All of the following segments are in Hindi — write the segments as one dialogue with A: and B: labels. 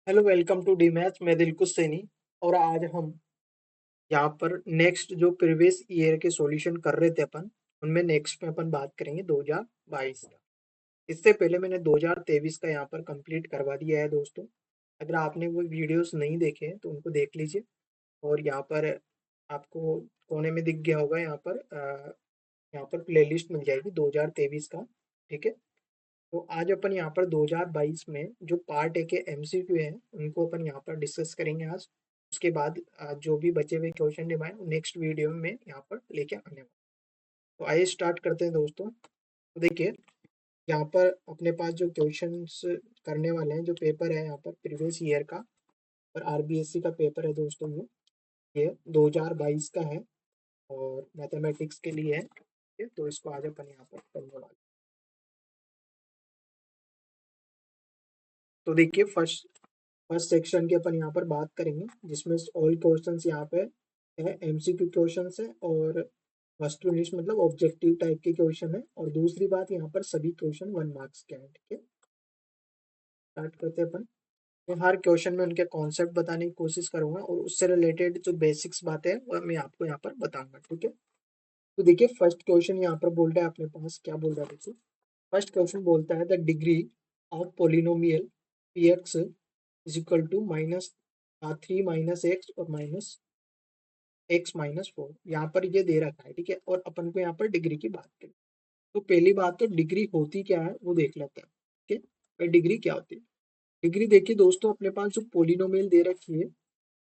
A: Hello, welcome to the math. मैं दिलकुश सैनी। और आज हम यहाँ पर नेक्स्ट जो प्रीवियस ईयर के सॉल्यूशन कर रहे थे अपन, उनमें नेक्स्ट में अपन बात करेंगे 2022 का। इससे पहले मैंने 2023 का यहाँ पर कंप्लीट करवा दिया है दोस्तों। अगर आपने वो वीडियोस नहीं देखे हैं तो उनको देख लीजिए। और यहाँ पर आपको कोने में दिख गया होगा, यहाँ पर प्लेलिस्ट मिल जाएगी 2023 का। ठीक है। तो आज अपन यहाँ पर 2022 में जो पार्ट ए के एमसीक्यू हैं उनको अपन यहाँ पर डिस्कस करेंगे आज। उसके बाद जो भी बचे हुए क्वेश्चन डिमांड नेक्स्ट वीडियो में यहाँ पर लेके आने वाला। तो आइए स्टार्ट करते हैं दोस्तों। तो देखिए, यहाँ पर अपने पास जो क्वेश्चंस करने वाले हैं, जो पेपर है यहाँ पर प्रीवियस ईयर का और आरबीएससी का पेपर है दोस्तों। ये 2022 का है और मैथमेटिक्स के लिए है। ठीक है, तो इसको आज अपन यहाँ पर करने वाले। तो देखिए, फर्स्ट फर्स्ट सेक्शन की अपन यहाँ पर बात करेंगे, जिसमें ऑल क्वेश्चंस यहाँ पे है, एमसीक्यू क्वेश्चंस है और वस्तुनिष्ठ मतलब ऑब्जेक्टिव टाइप के क्वेश्चन है। और दूसरी बात, यहाँ पर सभी क्वेश्चन 1 मार्क्स के हैं। ठीक है, स्टार्ट करते हैं अपन। मैं हर क्वेश्चन में उनके कॉन्सेप्ट बताने की कोशिश करूंगा और उससे रिलेटेड जो बेसिक्स बातें हैं वो मैं आपको यहाँ पर बताऊंगा। ठीक है, तो देखिए, फर्स्ट क्वेश्चन यहाँ पर बोल रहा है अपने पास, क्या बोल रहा है देखिए। फर्स्ट क्वेश्चन बोलता है the degree of polynomial P x is equal to minus 3 - x और -x - 4। यहाँ पर ये दे रखा है। ठीक है, और अपन को यहाँ पर डिग्री की बात करें तो पहली बात तो डिग्री होती क्या है वो देख लेते हैं। ठीक है, भाई डिग्री क्या होती है। डिग्री देखिए दोस्तों, अपने पास जो पोलिनोमियल दे रखी है,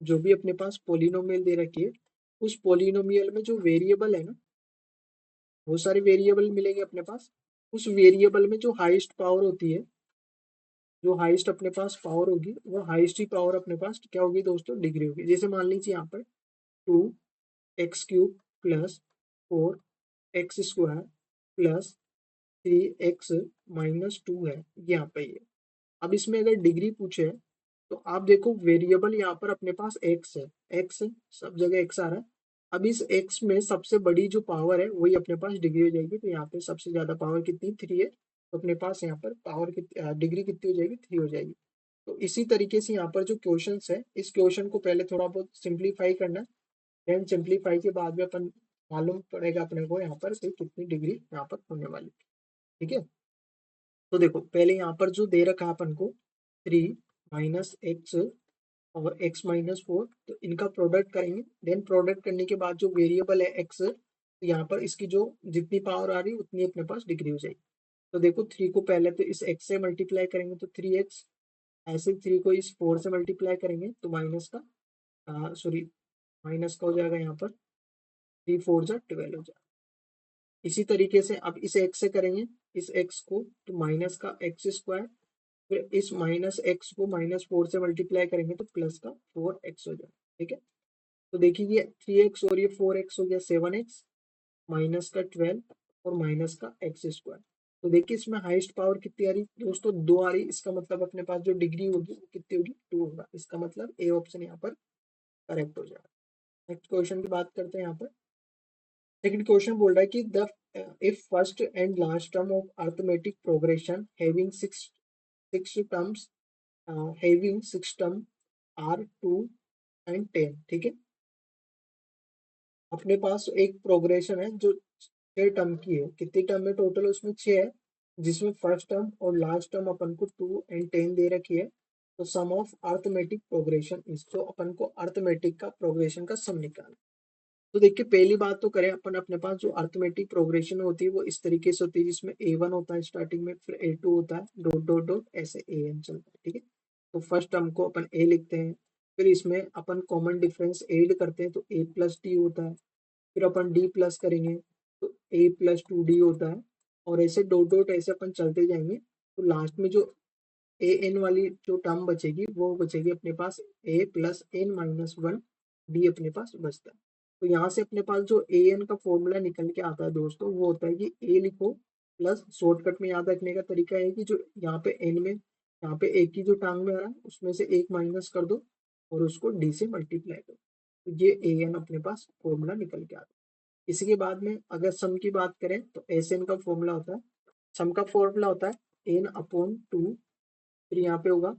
A: जो भी अपने पास पोलिनोमियल दे रखी है, उस पोलिनोमियल में जो वेरिएबल है ना, बहुत सारे वेरिएबल मिलेंगे अपने पास। उस वेरिएबल में जो हाईएस्ट पावर होती है, जो हाईएस्ट अपने पास पावर होगी, वो हाईएस्ट ही पावर अपने पास क्या होगी दोस्तों, डिग्री होगी। जैसे मान लीजिए यहाँ पर 2x³ plus 4x² plus 3x - 2 है, यहाँ पे ये। अब इसमें अगर डिग्री पूछे तो आप देखो, वेरिएबल यहाँ पर अपने पास x है, x सब जगह x आ रहा है। अब इस x में सबसे बड़ी जो पावर है वही अपने पास डिग्री हो जाएगी। तो यहाँ पे सबसे ज्यादा पावर कितनी, 3 है। तो अपने पास यहाँ पर पावर डिग्री कितनी हो जाएगी, 3 हो जाएगी। तो इसी तरीके से यहाँ पर जो क्वेश्चन है, इस क्वेश्चन को पहले थोड़ा बहुत सिंप्लीफाई करना है। देन सिंप्लीफाई के बाद में अपन मालूम पड़ेगा अपने को यहाँ पर कि कितनी डिग्री यहाँ पर होने वाली। ठीक है, तो देखो पहले यहाँ पर जो दे रखा है अपन को 3 - x और x - 4, तो इनका प्रोडक्ट करेंगे। देन प्रोडक्ट करने के बाद जो वेरिएबल है x, तो यहाँ पर इसकी जो जितनी पावर आ रही है उतनी अपने पास डिग्री हो जाएगी। तो देखो 3 को पहले तो इस x से मल्टीप्लाई करेंगे तो 3x, ऐसे 3 को इस 4 से मल्टीप्लाई करेंगे तो माइनस का सॉरी माइनस का हो जाएगा। यहाँ पर 3 - 4 = 12 हो जाएगा। इसी तरीके से अब इस x से करेंगे, इस x को तो माइनस का x², फिर इस -x को -4 से मल्टीप्लाई करेंगे तो प्लस का 4x हो जाएगा। ठीक है, तो देखिए ये 3x और ये 4x हो गया 7x, माइनस का 12 और माइनस का x²। तो देखिए इसमें हाईएस्ट पावर कितनी आ रही दोस्तों, 2 आ रही। इसका मतलब अपने पास जो डिग्री होगी वो कितनी होगी, 2 होगा। इसका मतलब ए ऑप्शन यहाँ पर करेक्ट हो जाएगा। नेक्स्ट क्वेश्चन की बात करते हैं। यहाँ पर सेकंड क्वेश्चन बोल रहा है कि the if first and last term of arithmetic progression having six terms, having 6 term are 2 and 10। ठीक है, अपने पास एक प्रोग्रेशन है जो 6 टर्म की है। कितनी टर्म है टोटल, उसमें 6 है, जिसमें फर्स्ट टर्म और लास्ट टर्म अपन को 2 एंड 10 दे रखी है। तो सम ऑफ अरिथमेटिक प्रोग्रेशन इस, तो अपन को अरिथमेटिक का प्रोग्रेशन का सम निकालना। तो देखिए पहली बात तो करें अपन, अपने पास जो अरिथमेटिक प्रोग्रेशन होती है वो इस तरीके से होती है, जिसमें A1 होता है स्टार्टिंग में, फिर A2 होता है, डॉट डॉट डॉट ऐसे AN चलता है। ठीक है, तो फर्स्ट टर्म को अपन A लिखते हैं, फिर इसमें अपन कॉमन डिफरेंस ऐड करते हैं तो A+D होता है, फिर अपन D प्लस करेंगे तो A+2D होता है, और ऐसे डॉट डॉट ऐसे अपन चलते जाएंगे। तो लास्ट में जो AN वाली जो टर्म बचेगी वो बचेगी अपने पास A+N - 1D अपने पास बचता है। तो यहाँ से अपने पास जो AN का फॉर्मूला निकल के आता है दोस्तों, वो होता है कि A लिखो प्लस, शॉर्टकट में याद रखने का तरीका है कि जो यहाँ पे N में, यहाँ पे एक की जो टांग में आ रहा है उसमें से एक माइनस कर दो और उसको D से मल्टीप्लाई करो, तो ये AN अपने पास फॉर्मूला निकल के आता है। इसी के बाद में अगर सम की बात करें तो SN का फॉर्मूला होता है, सम का फॉर्मूला होता है N/2, फिर यहाँ पे होगा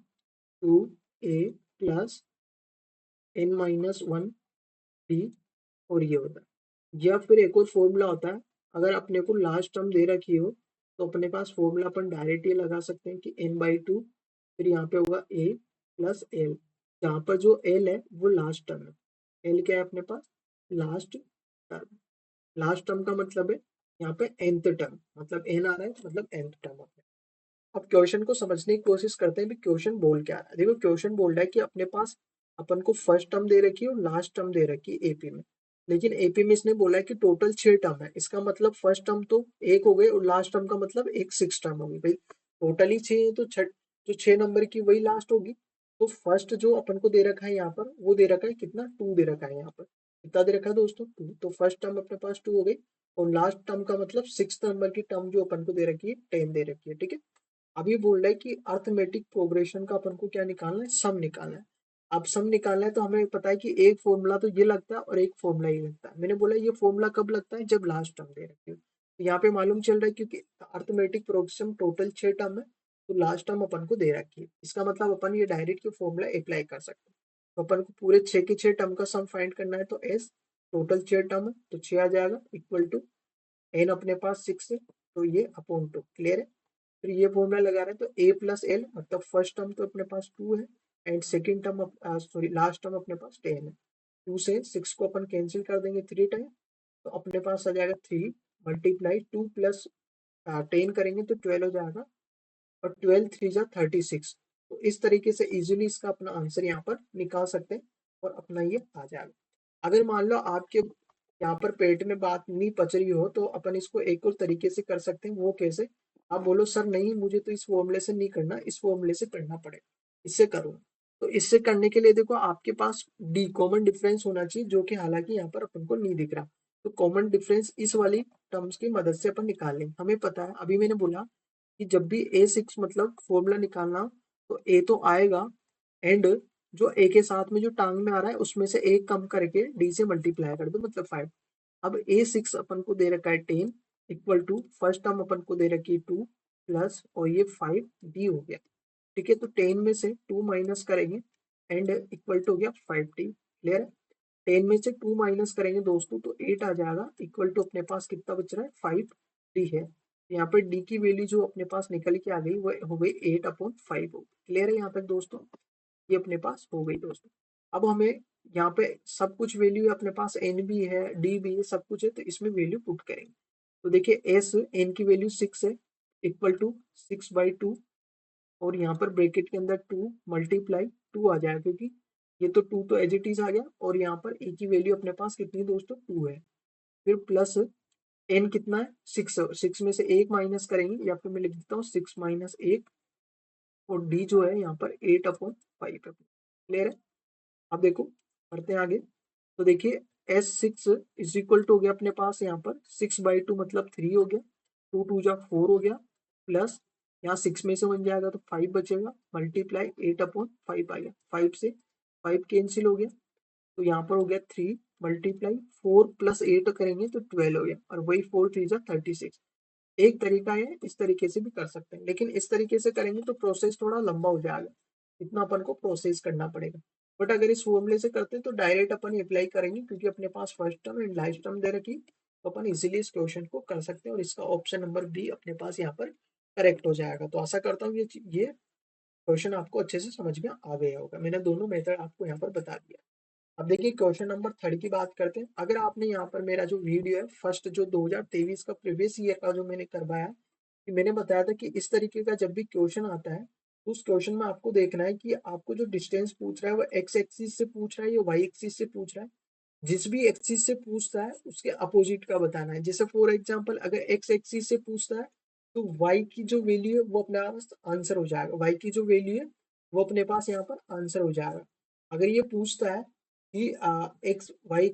A: 2 A plus N minus one B और ये होता है। या फिर एक और फॉर्मूला होता है, अगर अपने को लास्ट टर्म दे रखी हो तो अपने पास फॉर्मूला अपन डायरेक्ट ये लगा सकते हैं कि n/2, फिर यहाँ पे होगा a प्लस एल, जहाँ पर जो एल है वो लास्ट टर्म है। एल क्या है अपने पास? Last term. लास्ट टर्म का मतलब है यहाँ पे nth टर्म, मतलब n आ रहा है मतलब nth टर्म। अब क्वेश्चन को समझने की कोशिश करते हैं भी क्वेश्चन बोल क्या रहा है। देखो क्वेश्चन बोल रहा है कि अपने पास अपन को फर्स्ट टर्म दे रखी है और लास्ट टर्म दे रखी है एपी में, लेकिन एपी में इसने बोला है कि टोटल 6 टर्म है। इसका मतलब फर्स्ट टर्म तो एक हो गई और लास्ट टर्म का मतलब एक 6 टर्म होगी भाई। टोटल ही 6 है तो जो 6 नंबर की वही लास्ट होगी। तो फर्स्ट जो अपन को दे रखा है यहाँ पर वो दे रखा है कितना, 2 दे रखा है यहाँ पर। कितना दे रखा है दोस्तों? 2। तो फर्स्ट टर्म अपने पास 2 हो गई और लास्ट टर्म का मतलब 6 नंबर की टर्म जो अपन को दे रखी है 10 दे रखी है। ठीक है। अब ये बोल रहा है कि अर्थमेटिक प्रोग्रेशन का अपन को क्या निकालना है, सम निकालना है। अब सम निकालना है तो हमें पता है कि एक फॉर्मूला तो ये लगता है और एक फॉर्मूला ये लगता है। मैंने बोला ये फॉर्मूला कब लगता है, जब लास्ट टर्म दे रखी हो। तो यहाँ पे मालूम चल रहा है क्योंकि अर्थमेटिक प्रोग्रेशन टोटल 6 टर्म है तो लास्ट टर्म अपन को दे रखी है। इसका मतलब अपन ये डायरेक्ट ये फॉर्मूला अप्लाई कर सकते हैं। तो अपन को पूरे 6 के 6 टर्म का सम फाइंड करना है तो एस टोटल 6 टर्म है तो 6 आ जाएगा इक्वल टू एन अपने पास 6 है तो ये अपॉन 2। क्लियर है। फिर ये फॉर्मूला लगा रहे हैं तो ए प्लस एल मतलब फर्स्ट टर्म तो अपने पास 2 है and second term sorry last term अपने पास 10 है। 2 से 6 को अपन कैंसिल कर देंगे 3 टाइम तो अपने पास आ जाएगा 3 मल्टीप्लाई 2 प्लस 10 करेंगे तो 12 हो जाएगा और 12 3 जा 36। तो इस तरीके से इजीली इसका अपना आंसर यहाँ पर निकाल सकते हैं और अपना ये आ जाएगा। अगर मान लो आपके यहाँ पर पेट में बात नहीं पच रही हो तो अपन इसको एक और तरीके से कर सकते हैं। वो कैसे? आप बोलो सर नहीं मुझे तो इस फॉर्मूले से नहीं करना, इस फॉर्मूले से करना पड़ेगा, इससे करो। तो इससे करने के लिए देखो आपके पास डी कॉमन डिफरेंस होना चाहिए जो कि हालांकि यहाँ पर अपन को नहीं दिख रहा। तो कॉमन डिफरेंस इस वाली टर्म्स की मदद से अपन निकाल लेंगे। हमें पता है अभी मैंने बोला कि जब भी A6 मतलब फॉर्मूला निकालना तो ए तो आएगा एंड जो ए के साथ में जो टांग में आ रहा है उसमें से एक कम करके डी से मल्टीप्लाई कर दो मतलब 5। अब A6 अपन को दे रखा है 10 इक्वल टू फर्स्ट टर्म अपन को दे रखी है 2 प्लस और ये 5 डी हो गया। ठीक है। तो 10 में से 2 माइनस करेंगे एंड इक्वल टू हो गया 5 डी। क्लियर है। 10 में से 2 माइनस करेंगे दोस्तों तो 8 आ जाएगा इक्वल टू अपने पास कितना बच रहा है 5 डी है। यहाँ पर डी की वैल्यू जो अपने पास निकल के आ गई वो हो गई 8/5 हो। क्लियर है यहाँ तक दोस्तों? ये अपने पास हो गई दोस्तों। अब हमें यहाँ पे सब कुछ वैल्यू है अपने पास, एन भी है डी भी है सब कुछ है तो इसमें वैल्यू पुट करेंगे। तो देखिए एस एन की वैल्यू 6 है इक्वल टू 6/2 और यहाँ पर ब्रैकेट के अंदर 2 मल्टीप्लाई 2 आ जाएगा क्योंकि ये तो 2 तो एज इट इज आ गया और यहाँ पर ए की वैल्यू अपने पास कितनी है दोस्तों 2 है। फिर प्लस एन कितना है 6, 6 में से 1 माइनस करेंगे या फिर मैं लिख देता हूँ 6 - 1 और डी जो है यहाँ पर 8/5 है। क्लियर है। अब देखो करते हैं आगे। तो देखिए S6 इज इक्वल टू हो गया अपने पास यहाँ पर 6/2 मतलब 3 हो गया, 2 2 जा 4 हो गया प्लस यहाँ 6 में से बन जाएगा तो 5 बचेगा मल्टीप्लाई 8/5 आ गया। 5 से 5 कैंसिल हो गया तो यहाँ पर हो गया 3 मल्टीप्लाई 4 प्लस 8 करेंगे तो 12 हो गया और वही 4 3 जा 36। एक तरीका है इस तरीके से भी कर सकते हैं लेकिन इस तरीके से करेंगे तो प्रोसेस थोड़ा लंबा हो जाएगा, इतना अपन को प्रोसेस करना पड़ेगा। बट अगर इस फॉर्मूले से करते हैं तो डायरेक्ट अपन अप्लाई करेंगे क्योंकि अपने पास first term and last term दे रखी तो अपन इजीली इस क्वेश्चन को कर सकते हैं और इसका ऑप्शन नंबर बी अपने पास यहाँ पर करेक्ट हो जाएगा। तो आशा करता हूँ ये क्वेश्चन आपको अच्छे से समझ में आ गया होगा। मैंने दोनों मेथड आपको यहाँ पर बता दिया। अब देखिए क्वेश्चन नंबर 3 की बात करते हैं। अगर आपने यहाँ पर मेरा जो वीडियो है फर्स्ट जो 2023 का प्रीवियस ईयर का जो मैंने करवाया कि मैंने बताया था कि इस तरीके का जब भी क्वेश्चन आता है तो उस क्वेश्चन में आपको देखना है कि आपको जो डिस्टेंस पूछ रहा है वो एक्स एक्सिस से पूछ रहा है या वाई एक्सिस से पूछ रहा है। जिस भी एक्सिस से पूछता है उसके अपोजिट का बताना है। जैसे फॉर एग्जांपल अगर एक्स एक्सिस से पूछता है तो वाई की जो वैल्यू है वो अपने पास आंसर हो जाएगा, वाई की जो वैल्यू है वो अपने पास यहाँ पर आंसर हो जाएगा। अगर ये पूछता है कि एक्स वाई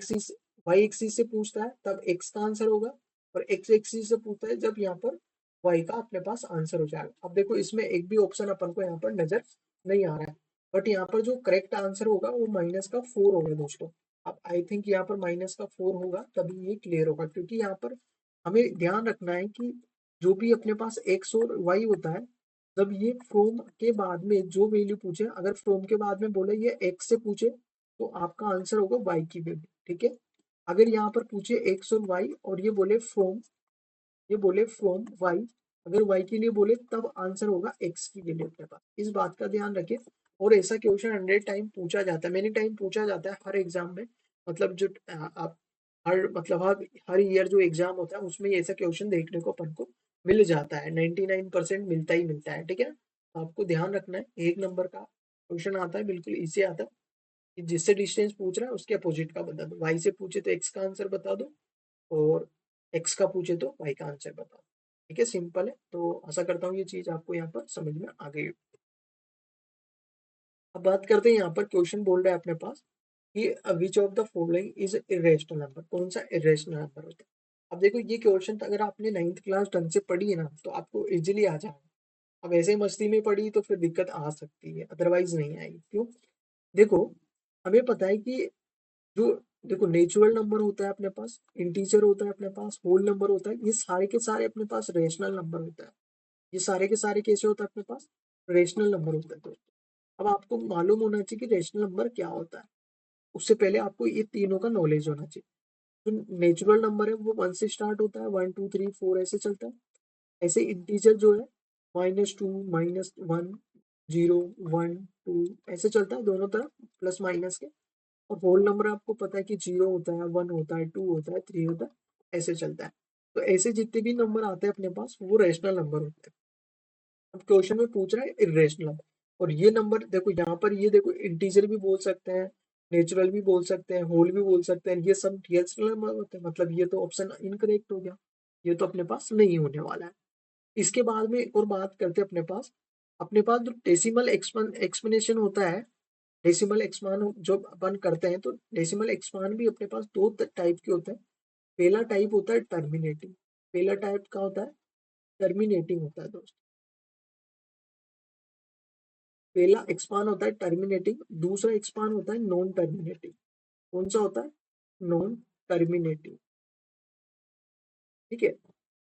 A: एक्सिस से पूछता है तब एक्स का आंसर होगा और एक्स एक्सिस से पूछता है जब यहाँ पर वाई का अपने पास आंसर हो जाएगा। अब देखो इसमें एक भी ऑप्शन अपन को यहाँ पर नजर नहीं आ रहा है बट यहाँ पर जो करेक्ट आंसर होगा वो -4 होगा दोस्तों। अब आई थिंक यहाँ पर -4 होगा तभी ये क्लियर होगा क्योंकि यहाँ पर हमें ध्यान रखना है कि जो भी अपने पास एक्स और वाई होता है जब ये फ्रॉम के बाद में जो वैल्यू पूछे, अगर फ्रॉम के बाद में बोले ये एक्स से पूछे तो आपका आंसर होगा वाई की वैल्यू, ठीक है। अगर यहाँ पर पूछे एक्स और वाई और ये बोले फ्रॉम वाई, अगर वाई के लिए बोले तब आंसर होगा एक्स की वैल्यू अपने पास। इस बात का ध्यान रखें। और ऐसा क्वेश्चन 100 टाइम पूछा जाता है, मेनी टाइम पूछा जाता है हर एग्जाम में। मतलब जो आप हर मतलब हर ईयर जो एग्जाम होता है उसमें ये ऐसा क्वेश्चन देखने को अपन को मिल जाता है, 99% मिलता ही मिलता है, ठीक है ना। तो आपको ध्यान रखना है, 1 नंबर का क्वेश्चन आता है, बिल्कुल इजी आता है कि जिससे डिस्टेंस पूछ रहा है उसके अपोजिट का बता दो। वाई से पूछे तो एक्स का आंसर बता दो, और एक्स का पूछे तो वाई का आंसर बताओ। ठीक है, सिंपल है। तो आशा करता हूँ ये चीज आपको यहाँ पर समझ में आ गई। अब बात करते हैं, यहाँ पर क्वेश्चन बोल रहा है अपने पास कि which of the following is irrational number, कौन सा इरेशनल नंबर होता है। अब देखो ये क्वेश्चन अगर आपने 9th क्लास ढंग से पढ़ी है ना तो आपको इजिली आ जाएगा। अब ऐसे ही मस्ती में पढ़ी तो फिर दिक्कत आ सकती है, अदरवाइज नहीं आएगी। क्यों? देखो, हमें पता है कि जो देखो नेचुरल नंबर होता है अपने पास, इंटीजर होता है अपने पास, होल नंबर होता है, ये सारे के सारे अपने पास रेशनल नंबर होता है। ये सारे के सारे कैसे होता है अपने पास? रेशनल नंबर होता है दोस्तों। अब आपको मालूम होना चाहिए कि रेशनल नंबर क्या होता है। उससे पहले आपको ये तीनों का नॉलेज होना चाहिए। जो नेचुरल नंबर है वो 1 से स्टार्ट होता है, 1 2 3 4 ऐसे चलता है। ऐसे इंटीजर जो है -2 -1 0 1 2 ऐसे चलता है दोनों तरफ, प्लस माइनस के। और होल नंबर आपको पता है कि 0 होता है, 1 होता है, 2 होता है, 3 होता है, ऐसे चलता है। तो ऐसे जितने भी नंबर आते हैं अपने पास वो रेशनल नंबर होते हैं। अब क्वेश्चन में पूछ रहा है इरेशनल नंबर, और ये नंबर देखो यहाँ पर, ये देखो इंटीजर भी बोल सकते हैं, नेचुरल भी बोल सकते हैं, होल भी बोल सकते हैं, ये सब रेशनल नंबर होते हैं। मतलब ये तो ऑप्शन इनकरेक्ट हो गया, ये तो अपने पास नहीं होने वाला है। इसके बाद में एक और बात करते हैं अपने पास जो डेसिमल एक्सप्लेनेशन होता है, डेसिमल एक्सपान जो अपन करते हैं, तो डेसिमल एक्सपान भी अपने पास दो टाइप के होते हैं। पहला टाइप होता है टर्मिनेटिंग, पहला टाइप का होता है टर्मिनेटिंग होता है दोस्त। पहला एक्सपान होता है टर्मिनेटिंग, दूसरा एक्सपान होता है नॉन टर्मिनेटिंग। कौन सा होता है? नॉन टर्मिनेटिंग, ठीक है।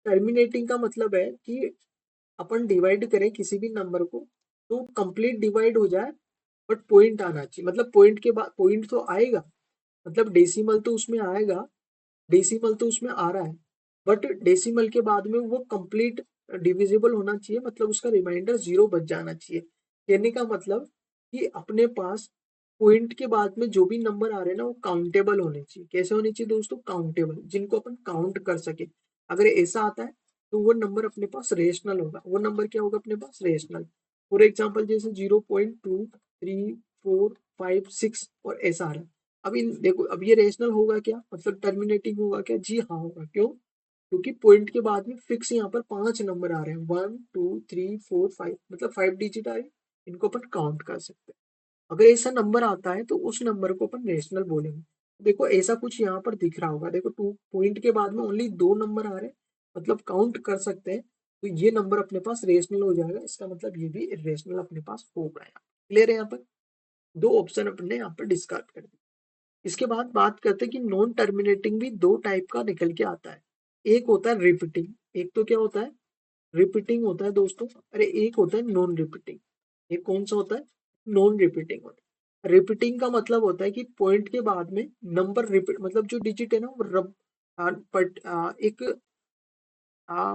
A: टर्मिनेटिंग का मतलब है कि अपन डिवाइड करें किसी भी नंबर को तो कंप्लीट डिवाइड हो जाए, बट पॉइंट आना चाहिए। मतलब पॉइंट के बाद पॉइंट तो आएगा, मतलब डेसिमल तो उसमें आएगा, डेसिमल तो उसमें आ रहा है, बट डेसिमल के बाद में वो कंप्लीट डिविजिबल होना चाहिए, मतलब उसका रिमाइंडर 0 बच जाना चाहिए। कहने का मतलब कि अपने पास पॉइंट के बाद में जो भी नंबर आ रहे हैं ना वो काउंटेबल होने चाहिए। कैसे होने चाहिए दोस्तों? काउंटेबल, जिनको अपन काउंट कर सके। अगर ऐसा आता है तो वो नंबर अपने पास रेशनल होगा। वो नंबर क्या होगा अपने पास? रेशनल। फॉर एग्जाम्पल जैसे 0.2 3 4 5 6 और ऐसा आ रहा है। अब इन देखो, अब ये रेशनल होगा क्या, मतलब टर्मिनेटिंग होगा क्या? जी हाँ होगा। क्यों? क्योंकि पॉइंट के बाद में फिक्स यहाँ पर 5 नंबर आ रहे हैं, 1 2 3 4 5, मतलब 5 डिजिट आ रहे हैं। इनको अपन काउंट कर सकते हैं। अगर ऐसा नंबर आता है तो उस नंबर को अपन रेशनल बोलेंगे। देखो ऐसा कुछ यहाँ पर दिख रहा होगा, देखो 2 पॉइंट के बाद में ओनली 2 नंबर आ रहे हैं, मतलब काउंट कर सकते हैं। तो ये नंबर अपने पास रेशनल हो जाएगा, इसका मतलब ये भी रेशनल अपने पास होगा। क्लियर है? यहाँ पर दो ऑप्शन अपने यहाँ पर डिस्कार्ड कर दिए। इसके बाद बात करते हैं कि नॉन टर्मिनेटिंग भी दो टाइप का निकल के आता है। एक होता है रिपीटिंग, एक तो क्या होता है? रिपीटिंग होता है दोस्तों। अरे एक होता है नॉन रिपीटिंग। ये कौन सा होता है? नॉन रिपीटिंग होता है। रिपीटिंग का मतलब होता है कि पॉइंट के बाद में नंबर रिपीट, मतलब जो डिजिट है ना वो एक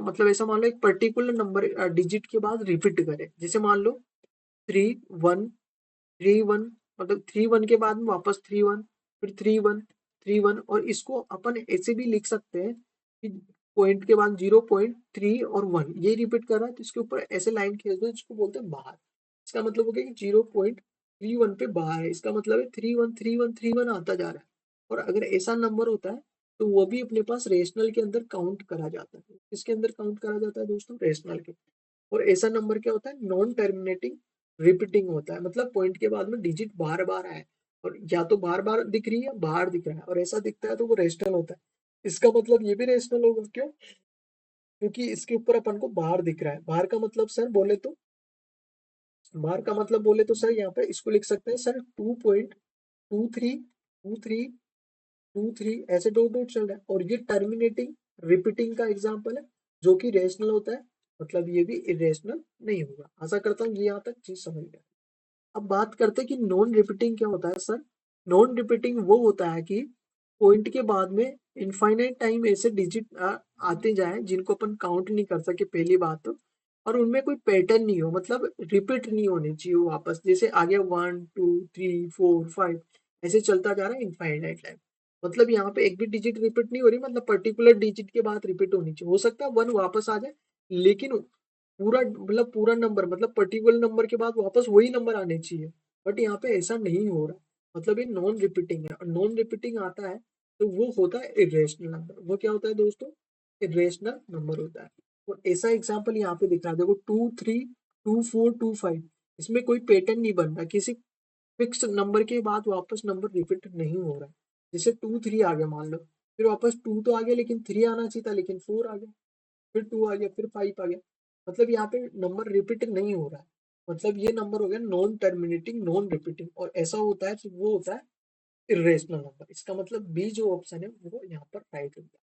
A: मतलब ऐसा मान लो एक पर्टिकुलर नंबर डिजिट के बाद रिपीट करे। जैसे मान लो 3 1 3 1, मतलब 3 1 के बाद में वापस 3 1, फिर 3 1 3 1, और इसको अपन ऐसे भी लिख सकते हैं कि पॉइंट के बाद 0.3 और 1 ये रिपीट कर रहा है, तो इसके ऊपर ऐसे लाइन खींच दो जिसको बोलते हैं बाहर। इसका मतलब हो गया कि 0.31 पे बाहर है, इसका मतलब है 3 1 3 1 3 1 आता जा रहा है। और अगर ऐसा नंबर होता है तो वो भी अपने पास रेशनल के अंदर काउंट करा जाता है। किसके अंदर काउंट करा जाता है दोस्तों? रेशनल के। और ऐसा नंबर क्या होता है? नॉन टर्मिनेटिंग रिपीटिंग होता है, मतलब पॉइंट के बाद में डिजिट बार बार आए, और या तो बार बार दिख रही है, बाहर दिख रहा है, और ऐसा दिखता है तो वो रेशनल होता है। इसका मतलब ये भी रेशनल होगा। क्यों? क्योंकि इसके ऊपर अपन को बाहर दिख रहा है। बाहर का मतलब सर बोले तो, बाहर का मतलब बोले तो सर यहाँ पे इसको लिख सकते हैं सर 2.23 23 ऐसे डॉट डॉट चल रहा है, और ये टर्मिनेटिंग रिपीटिंग का एग्जाम्पल है जो कि रेशनल होता है। मतलब ये भी इरेशनल नहीं होगा। आशा करता हूँ ये यहाँ तक चीज समझ गए। अब बात करते हैं कि नॉन रिपीटिंग क्या होता है सर। नॉन रिपीटिंग वो होता है कि पॉइंट के बाद में इनफाइनाइट टाइम ऐसे डिजिट आते जाए जिनको अपन काउंट नहीं कर सके, पहली बात तो। और उनमें कोई पैटर्न नहीं हो, मतलब रिपीट नहीं होनी चाहिए वो वापस, जैसे आगे 1 2 3 4 5 ऐसे चलता जा रहा है इनफाइनाइट टाइम। मतलब यहाँ पे एक भी डिजिट रिपीट नहीं हो रही, मतलब पर्टिकुलर डिजिट के बाद रिपीट होनी चाहिए। हो सकता है 1 वापस आ जाए, लेकिन पूरा मतलब पूरा नंबर, मतलब पर्टिकुलर नंबर के बाद वापस वही नंबर आने चाहिए। बट यहाँ पे ऐसा नहीं हो रहा, मतलब ये नॉन रिपीटिंग है। और नॉन रिपीटिंग आता है तो वो होता है इरेशनल नंबर। वो क्या होता है दोस्तों? इरेशनल नंबर होता है। और ऐसा एग्जांपल यहाँ पे दिख रहा है, देखो 2 3 2 4 2 5। इसमें कोई पैटर्न नहीं बन रहा, किसी फिक्स नंबर के बाद वापस नंबर रिपीट नहीं हो रहा है। जैसे 2 3 आ गया मान लो, फिर वापस 2 तो आ गया, लेकिन 3 आना चाहिए था, लेकिन 4 आ गया, फिर 2 आ गया, फिर 5 आ गया। मतलब यहाँ पे नंबर रिपीट नहीं हो रहा है। मतलब ये नंबर हो गया नॉन टर्मिनेटिंग, नॉन रिपीटिंग। और ऐसा होता है तो वो होता है इरेशनल नंबर। इसका मतलब बी जो ऑप्शन है वो यहाँ पर राइट होता है।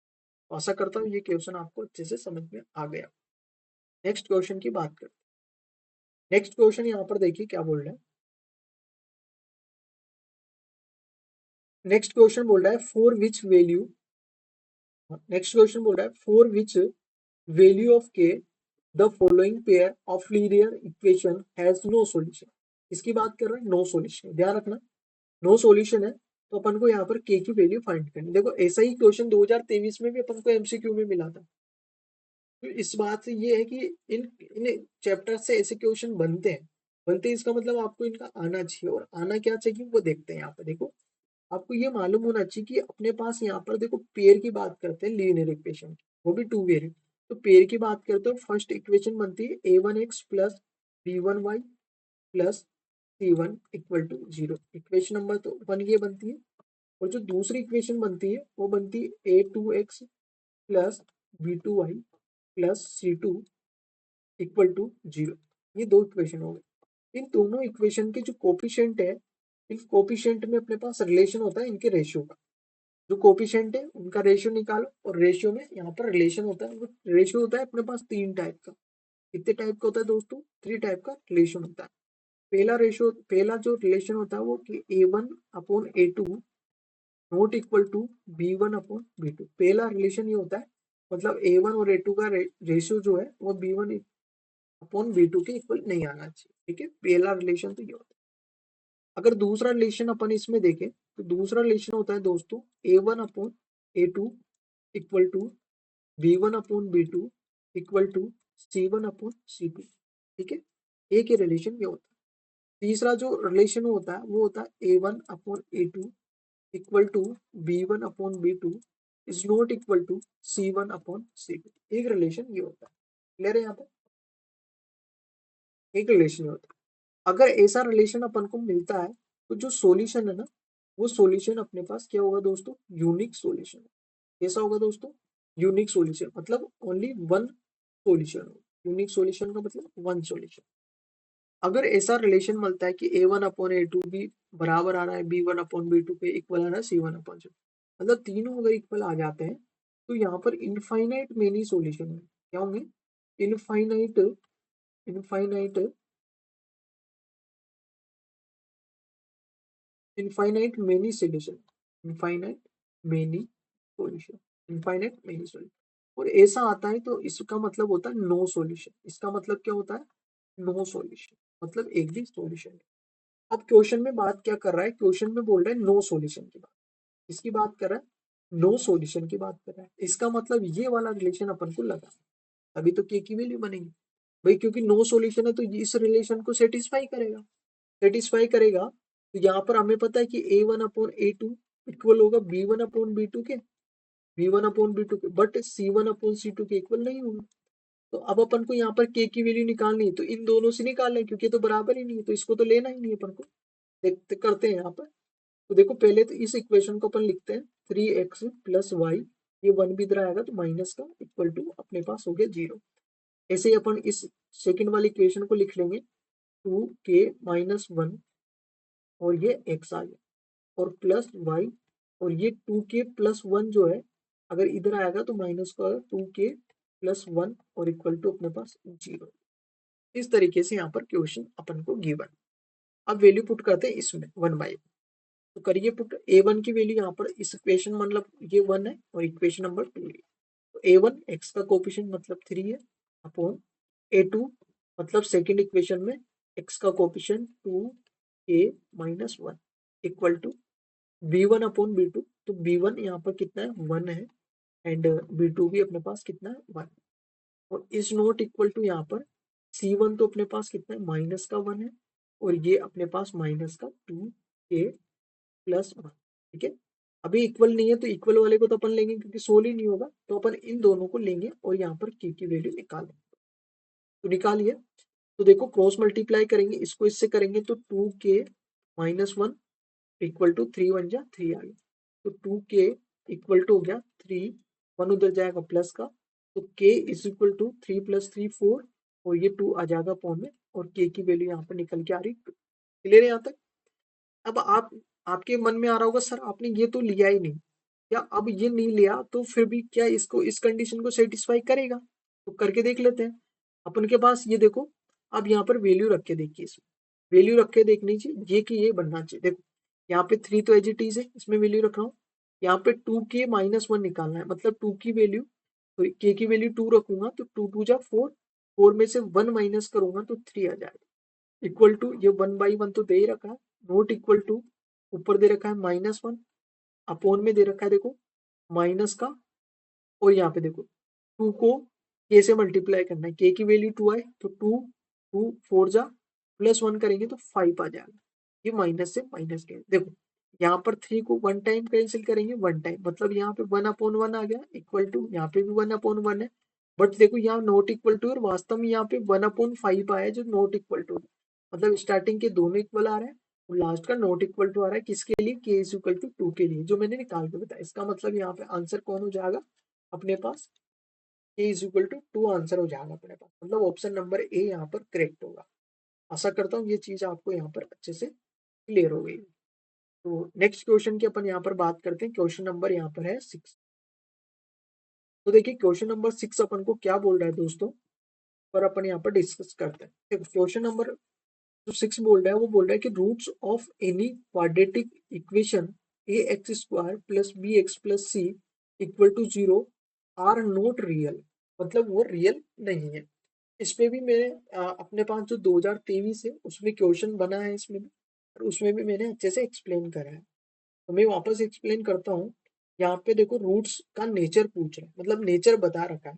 A: तो आशा करता हूँ ये क्वेश्चन आपको अच्छे से समझ में आ गया। नेक्स्ट क्वेश्चन की बात करते हैं। नेक्स्ट क्वेश्चन यहाँ पर देखिए क्या बोल रहा है। नेक्स्ट क्वेश्चन बोल रहा है for which value, next question बोल रहा है for which value of k the following pair of linear equation has no solution. इसकी बात कर रहे हैं नो सॉल्यूशन, ध्यान रखना। नो सॉल्यूशन है तो अपन को यहाँ पर के की वैल्यू फाइंड करनी। देखो ऐसा ही क्वेश्चन 2023 में भी अपन को एमसीक्यू में मिला था। तो इस बात से ये है कि इन इन चैप्टर से ऐसे क्वेश्चन बनते हैं इसका मतलब आपको इनका आना चाहिए। और आना क्या चाहिए वो देखते हैं यहाँ पे। देखो आपको ये मालूम होना चाहिए कि अपने पास यहाँ पर देखो पेयर की बात करते हैं लीनियर इक्वेशन की, वो भी टू वेरिएबल। तो पेयर की बात करते हो, फर्स्ट इक्वेशन बनती है a1x plus b1y plus c1 equal to 0। Equation number तो वन ये बनती है। और जो दूसरी इक्वेशन बनती है वो बनती है a2x plus b2y plus c2 equal to 0। ये दो इक्वेशन हो गए। इन दोनों इक्वेशन के जो कोफिशिएंट है, इन कोफिशिएंट में अपने पास रिलेशन होता है इनके रेशियो का। जो कोफिशिएंट है उनका रेशियो निकालो, और रेशियो में यहाँ पर रिलेशन होता है। वो रेशियो होता है अपने पास तीन टाइप का। कितने टाइप का होता है दोस्तों? थ्री टाइप का रिलेशन होता है। पहला जो रिलेशन होता है वो कि a1/a2 not equal to b1/b2। पहला रिलेशन ये होता है, मतलब a1 और a2 का रेशियो जो है वो b1/b2 के इक्वल नहीं आना चाहिए। ठीक है, पहला रिलेशन तो ये होता है। अगर दूसरा रिलेशन अपन इसमें देखें तो दूसरा रिलेशन होता है दोस्तों a1/a2 equal to b1/b2 equal to c1/c2। ठीक है, एक ही रिलेशन ये होता है। तीसरा जो रिलेशन होता है वो होता है a1/a2 equal to b1/b2 is not equal to c1/c2। एक रिलेशन ये होता है। क्लियर है यहाँ पे? एक रिलेशन ये होता है। अगर ऐसा रिलेशन अपन को मिलता है तो जो सॉल्यूशन है ना, वो सॉल्यूशन अपने पास क्या होगा दोस्तों? Unique solution. कैसा होगा दोस्तों? यूनिक सॉल्यूशन, मतलब ओनली वन सॉल्यूशन हो। यूनिक सॉल्यूशन का मतलब वन सॉल्यूशन। अगर ऐसा रिलेशन मिलता है कि a1/a2 भी बराबर आ रहा है b1/b2 पे, इक्वल आ रहा है c1/c2, मतलब तीनों अगर इक्वल आ जाते हैं तो यहाँ पर इनफाइनाइट मेनी सॉल्यूशन है। क्या होंगे? Infinite infinite infinite many solution. Infinite many solution. Infinite many solution. और ऐसा आता है तो इसका मतलब होता है नो सॉल्यूशन। इसका मतलब क्या होता है? नो सॉल्यूशन, मतलब एक भी सॉल्यूशन। अब क्वेश्चन में बात क्या कर रहा है? क्वेश्चन में बोल रहा है नो सॉल्यूशन की बात। इसकी बात कर रहा है, नो सॉल्यूशन की बात कर रहा है। इसका मतलब ये वाला रिलेशन अपन को लगा, अभी तो के की वैल्यू बनेगी भाई, क्योंकि नो सॉल्यूशन है तो इस रिलेशन को सेटिस्फाई करेगा। सेटिस्फाई करेगा तो यहाँ पर हमें पता है कि a1/a2 इक्वल होगा b1/b2 के, b1/b2 के, बट c1/c2 के इक्वल नहीं होगा। तो अब अपन को यहाँ पर के की वैल्यू निकालनी है तो इन दोनों से निकालना है, क्योंकि ये तो बराबर ही नहीं है, तो इसको तो लेना ही नहीं है अपन को। देखते करते हैं यहाँ पर। तो देखो पहले तो इस इक्वेशन को अपन लिखते हैं 3x प्लस वाई, ये वन भी इधर आएगा तो माइनस का, इक्वल टू अपने पास हो गया 0। ऐसे ही अपन इस सेकंड वाली इक्वेशन को लिख लेंगे 2k-1, और ये x आ गया, और प्लस वाई, और ये 2k+1 जो है अगर इधर आएगा तो माइनस का 2k प्लस 1 और इक्वल टू अपने पास 0। इस तरीके से यहाँ पर क्वेश्चन अपन को गिवन। अब वैल्यू पुट करते हैं इसमें 1/, तो करिए पुट a1 की वैल्यू यहाँ पर इस इक्वेशन मतलब ये 1 है और इक्वेशन नंबर 2 है। तो a1 x का कोफिशिएंट मतलब 3 है अपॉन a2 मतलब सेकंड इक्वेशन में x का coefficient 2a minus 1 equal to b1 upon b2। तो b1 यहाँ पर कितना है 1 है एंड b2 भी अपने पास कितना है 1 और इज नॉट इक्वल टू यहाँ पर c1 तो अपने पास कितना है माइनस का 1 है और ये अपने पास माइनस का 2a प्लस 1। ठीक है, अभी इक्वल नहीं है तो इक्वल वाले को तो अपन लेंगे क्योंकि सोल ही नहीं होगा, तो अपन इन दोनों को लेंगे और यहाँ पर k की वैल्यू निकालेंगे। तो निकालिए, तो देखो क्रॉस मल्टीप्लाई करेंगे, इसको इससे करेंगे तो 2k माइनस 1 इक्वल टू 3 1 जा 3 आ गया, तो 2k इक्वल टू हो गया 3, 1 उधर जाएगा प्लस का, तो k is equal to 3 plus 3 4 और ये 2 आ जाएगा अपॉन में और k की वैल्यू यहाँ पर निकल के आ रही। क्लियर है यहाँ तक? अब आपके मन में आ रहा होगा सर आपने ये तो लिया ही नहीं, या अब ये नहीं लिया तो फिर भी क्या इसको इस कंडीशन को सेटिस्फाई करेगा? तो करके देख लेते हैं। अपन के पास ये देखो, अब यहाँ पर वैल्यू रख के देखिए, इसमें वैल्यू रख के देखनी चाहिए, ये कि ये बनना चाहिए। देखो यहाँ पे 3 तो एज इट इज है, इसमें वैल्यू रख रहा हूँ। यहाँ पे 2k माइनस 1 निकालना है, मतलब 2 की वैल्यू, तो k की वैल्यू 2 रखूंगा तो 2 2 जा 4, 4 में से 1 माइनस करूंगा तो 3 आ जाएगा इक्वल टू ये 1/1 तो दे ही रखा है, नोट इक्वल टू ऊपर दे रखा है -1 अपोन में दे रखा है देखो माइनस का, और यहाँ पे देखो 2 को k से मल्टीप्लाई करना है, k की वैल्यू 2 आए तो 2 2 4 जा प्लस 1 करेंगे तो 5 आ जाएगा, ये माइनस से माइनस के देखो यहाँ पर 3 को 1 टाइम कैंसिल करेंगे 1 टाइम, मतलब यहाँ पे 1/1 आ गया इक्वल टू यहाँ पे भी 1/1 है, बट देखो यहाँ नॉट इक्वल टू और वास्तव में यहाँ पे 1/5 आया जो नॉट इक्वल टू, मतलब स्टार्टिंग के दोनों इक्वल आ रहे हैं और लास्ट का नॉट इक्वल टू आ रहा है किसके लिए, k इज इक्वल टू 2 के लिए, जो मैंने निकाल के बताया। इसका मतलब यहाँ पे आंसर कौन हो जाएगा अपने पास, k is equal to 2 answer हो जाएगा अपने पास, मतलब ऑप्शन नंबर ए यहाँ पर करेक्ट होगा। आशा करता हूँ ये चीज आपको यहाँ पर अच्छे से क्लियर हो गई। तो नेक्स्ट क्वेश्चन की अपन यहाँ पर बात करते हैं, क्वेश्चन नंबर यहाँ पर है 6। तो देखिए क्वेश्चन नंबर 6 अपन को क्या बोल रहा है दोस्तों, पर अपन यहाँ पर डिस्कस करते हैं। देखो क्वेश्चन नंबर जो 6 बोल रहा है वो बोल रहा है कि roots of any quadratic equation a x square plus b x plus c equal to 0 are not real, मतलब वो रियल नहीं है। इस पे भी मैंने अपने पास जो 2023 है उसमें क्वेश्चन बना है इसमें भी, और उसमें भी मैंने अच्छे से एक्सप्लेन करा है, तो मैं वापस एक्सप्लेन करता हूँ। यहाँ पे देखो रूट्स का नेचर पूछ रहा है, मतलब नेचर बता रखा है,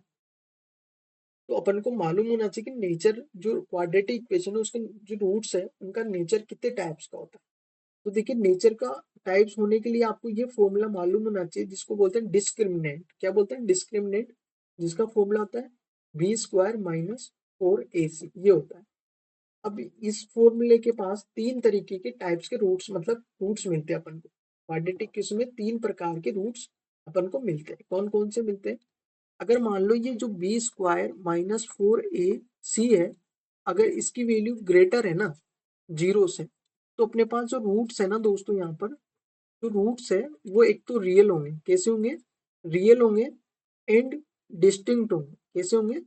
A: तो अपन को मालूम होना चाहिए कि नेचर जो क्वाड्रेटिक इक्वेशन है उसके जो रूट्स है उनका नेचर कितने टाइप्स का होता है। तो देखिए नेचर का टाइप्स होने के लिए आपको ये फॉर्मूला मालूम होना चाहिए जिसको बोलते हैं डिस्क्रिमिनेंट। क्या बोलते हैं? डिस्क्रिमिनेंट, जिसका फॉर्मूला होता है बी स्क्वायर माइनस 4ac, ये होता है। अब इस फॉर्मूले के पास तीन तरीके के टाइप्स के रूट्स, मतलब रूट्स मिलते हैं अपन को क्वाड्रेटिक इक्वेशन में, तीन प्रकार के रूट्स अपन को मिलते हैं। कौन कौन से मिलते हैं? अगर मान लो ये जो बी स्क्वायर माइनस 4ac है, अगर इसकी वैल्यू ग्रेटर है ना 0 से, तो अपने पास जो रूट्स है ना दोस्तों, यहाँ पर जो रूट्स है वो एक तो रियल होंगे। कैसे होंगे? रियल होंगे एंड डिस्टिंक्ट होंगे। कैसे होंगे?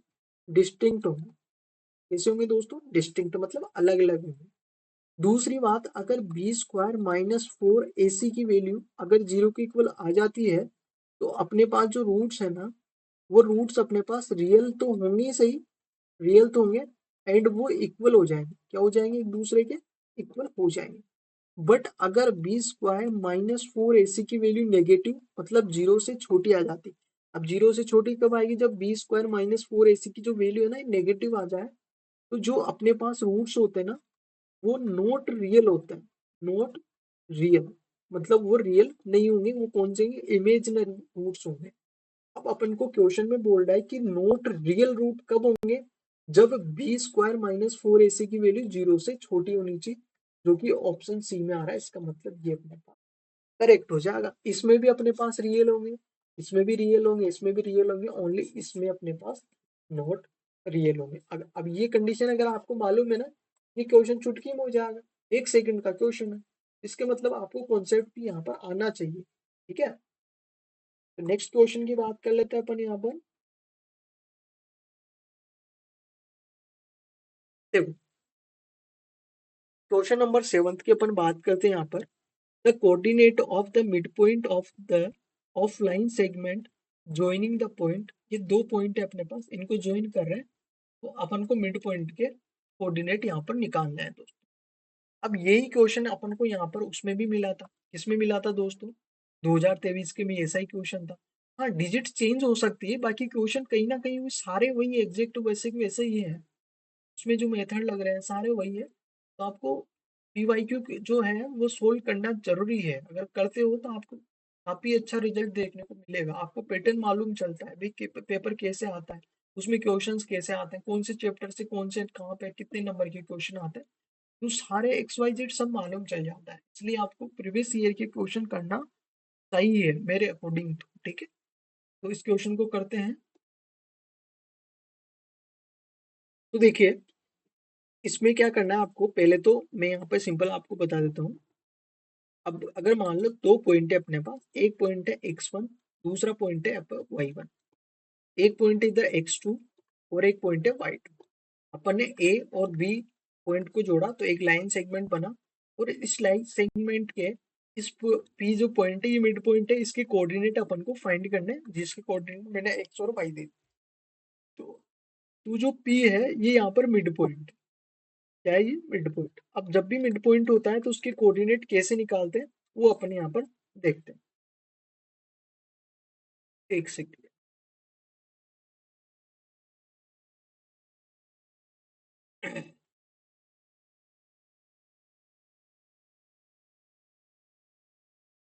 A: डिस्टिंक्ट होंगे। कैसे होंगे दोस्तों? डिस्टिंक्ट, मतलब अलग अलग होंगे। दूसरी बात, अगर बी स्क्वायर माइनस 4ac की वैल्यू अगर 0 के इक्वल आ जाती है, तो अपने पास जो रूट्स है ना, वो रूट्स अपने पास रियल तो होंगे ही सही, रियल तो होंगे एंड वो इक्वल हो जाएंगे। क्या हो जाएंगे? एक दूसरे के इक्वल हो जाएंगे। बट अगर बी स्क्वायर माइनस 4ac की वैल्यू नेगेटिव, मतलब 0 से छोटी आ जाती, अब 0 से छोटी कब आएगी? जब बी स्क्वायर माइनस 4ac की जो वैल्यू है ना नेगेटिव आ जाए, तो जो अपने पास रूट्स होते हैं ना वो नॉट रियल होते हैं। नॉट रियल, मतलब वो रियल नहीं होंगे, वो कौन से इमेजिनरी रूट्स होंगे। अब अपन को क्वेश्चन में बोल रहा है कि नॉट रियल रूट कब होंगे? जब बी स्क्वायर माइनस 4ac की वैल्यू 0 से छोटी होनी चाहिए, जो कि ऑप्शन सी में आ रहा है। इसका मतलब ये अपने पास करेक्ट हो जाएगा। इसमें भी अपने पास रियल होंगे, इसमें भी रियल होंगे, इसमें भी रियल होंगे, ओनली इसमें अपने पास नॉट रियल होंगे। अब ये कंडीशन अगर आपको मालूम है ना, ये क्वेश्चन चुटकी में हो जाएगा, 1 सेकंड का क्वेश्चन है। इसके मतलब आपको कॉन्सेप्ट भी यहाँ पर आना चाहिए। ठीक है, तो नेक्स्ट क्वेश्चन की बात कर लेते हैं अपन यहाँ पर। देखो क्वेश्चन नंबर 7 की अपन बात करते हैं यहाँ पर। The coordinate of the mid point of the offline segment joining the point, ये दो पॉइंट है अपने पास, इनको ज्वाइन कर रहे हैं, तो अपन को मिड पॉइंट के कोऑर्डिनेट यहाँ पर निकालना है दोस्तों। अब यही क्वेश्चन अपन को यहाँ पर उसमें भी मिला था। किसमें मिला था दोस्तों? 2023 के में ऐसा ही क्वेश्चन था। हाँ, डिजिट चेंज हो सकती है, बाकी क्वेश्चन कहीं ना कहीं सारे वही एग्जैक्ट वैसे के वैसे ही है। उसमें जो मेथड लग रहे हैं सारे वही है। तो आपको पीवाईक्यू जो है वो सोल्व करना जरूरी है। अगर करते हो तो आपको काफी अच्छा रिजल्ट देखने को मिलेगा। आपको पैटर्न मालूम चलता है भाई पेपर कैसे आता है, उसमें क्वेश्चंस कैसे आते हैं, कौन से चैप्टर से कौन से कहाँ पे कितने नंबर के क्वेश्चन आते हैं, तो सारे एक्स वाई जेड सब मालूम चल जाता है। इसलिए आपको प्रीवियस ईयर के क्वेश्चन करना सही है मेरे अकॉर्डिंग तो। ठीक है, तो इस क्वेश्चन को करते हैं। तो देखिए इसमें क्या करना है आपको, पहले तो मैं यहाँ पे सिंपल आपको बता देता हूँ। अब अगर मान लो दो पॉइंट है अपने पास, एक पॉइंट है x1, दूसरा पॉइंट है y1, एक पॉइंट है इधर x2 और एक पॉइंट है y2। अपन ने ए और बी पॉइंट को जोड़ा तो एक लाइन सेगमेंट बना, और इस लाइन सेगमेंट के इस पी जो पॉइंट है ये मिड पॉइंट है, इसके कोऑर्डिनेट अपन को फाइंड करने हैं, जिसके कोऑर्डिनेट मैंने एक्स और वाई दे दी। तो तो जो पी है ये यहाँ पर मिड पॉइंट, क्या है ये मिड पॉइंट। अब जब भी मिड पॉइंट होता है तो उसके कोऑर्डिनेट कैसे निकालते हैं वो अपन यहाँ पर देखते हैं। एक सेकंड,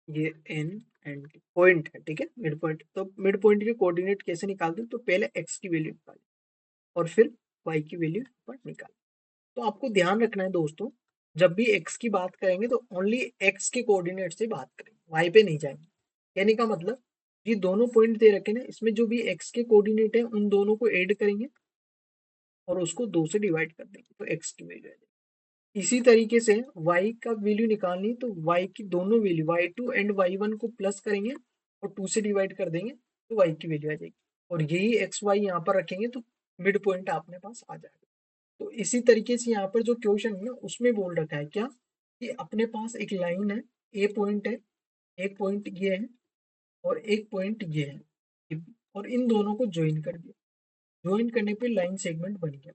A: ये एन एंड पॉइंट है, ठीक है, मिड पॉइंट। तो मिड पॉइंट के कोऑर्डिनेट कैसे निकालते हैं, तो पहले एक्स की वैल्यू निकालें और फिर वाई की वैल्यू पर निकालें। तो आपको ध्यान रखना है दोस्तों, जब भी एक्स की बात करेंगे तो ओनली एक्स के कोऑर्डिनेट से बात करेंगे, वाई पे नहीं जाएंगे। कहने का मतलब ये दोनों पॉइंट दे रखे ना, इसमें जो भी एक्स के कोऑर्डिनेट है उन दोनों को ऐड करेंगे और उसको दो से डिवाइड कर देंगे तो एक्स की वैल्यू आ जाएगी। इसी तरीके से y का वैल्यू निकालनी है, तो y की दोनों वैल्यू y2 एंड y1 को प्लस करेंगे और 2 से डिवाइड कर देंगे तो y की वैल्यू आ जाएगी। और यही एक्स वाई यहाँ पर रखेंगे तो मिड पॉइंट अपने पास आ जाएगा। तो इसी तरीके से यहाँ पर जो क्वेश्चन है ना उसमें बोल रखा है क्या, कि अपने पास एक लाइन है, ए पॉइंट है, एक पॉइंट ये है और एक पॉइंट ये है, और इन दोनों को ज्वाइन कर दिया। ज्वाइन करने पे लाइन सेगमेंट बन गया।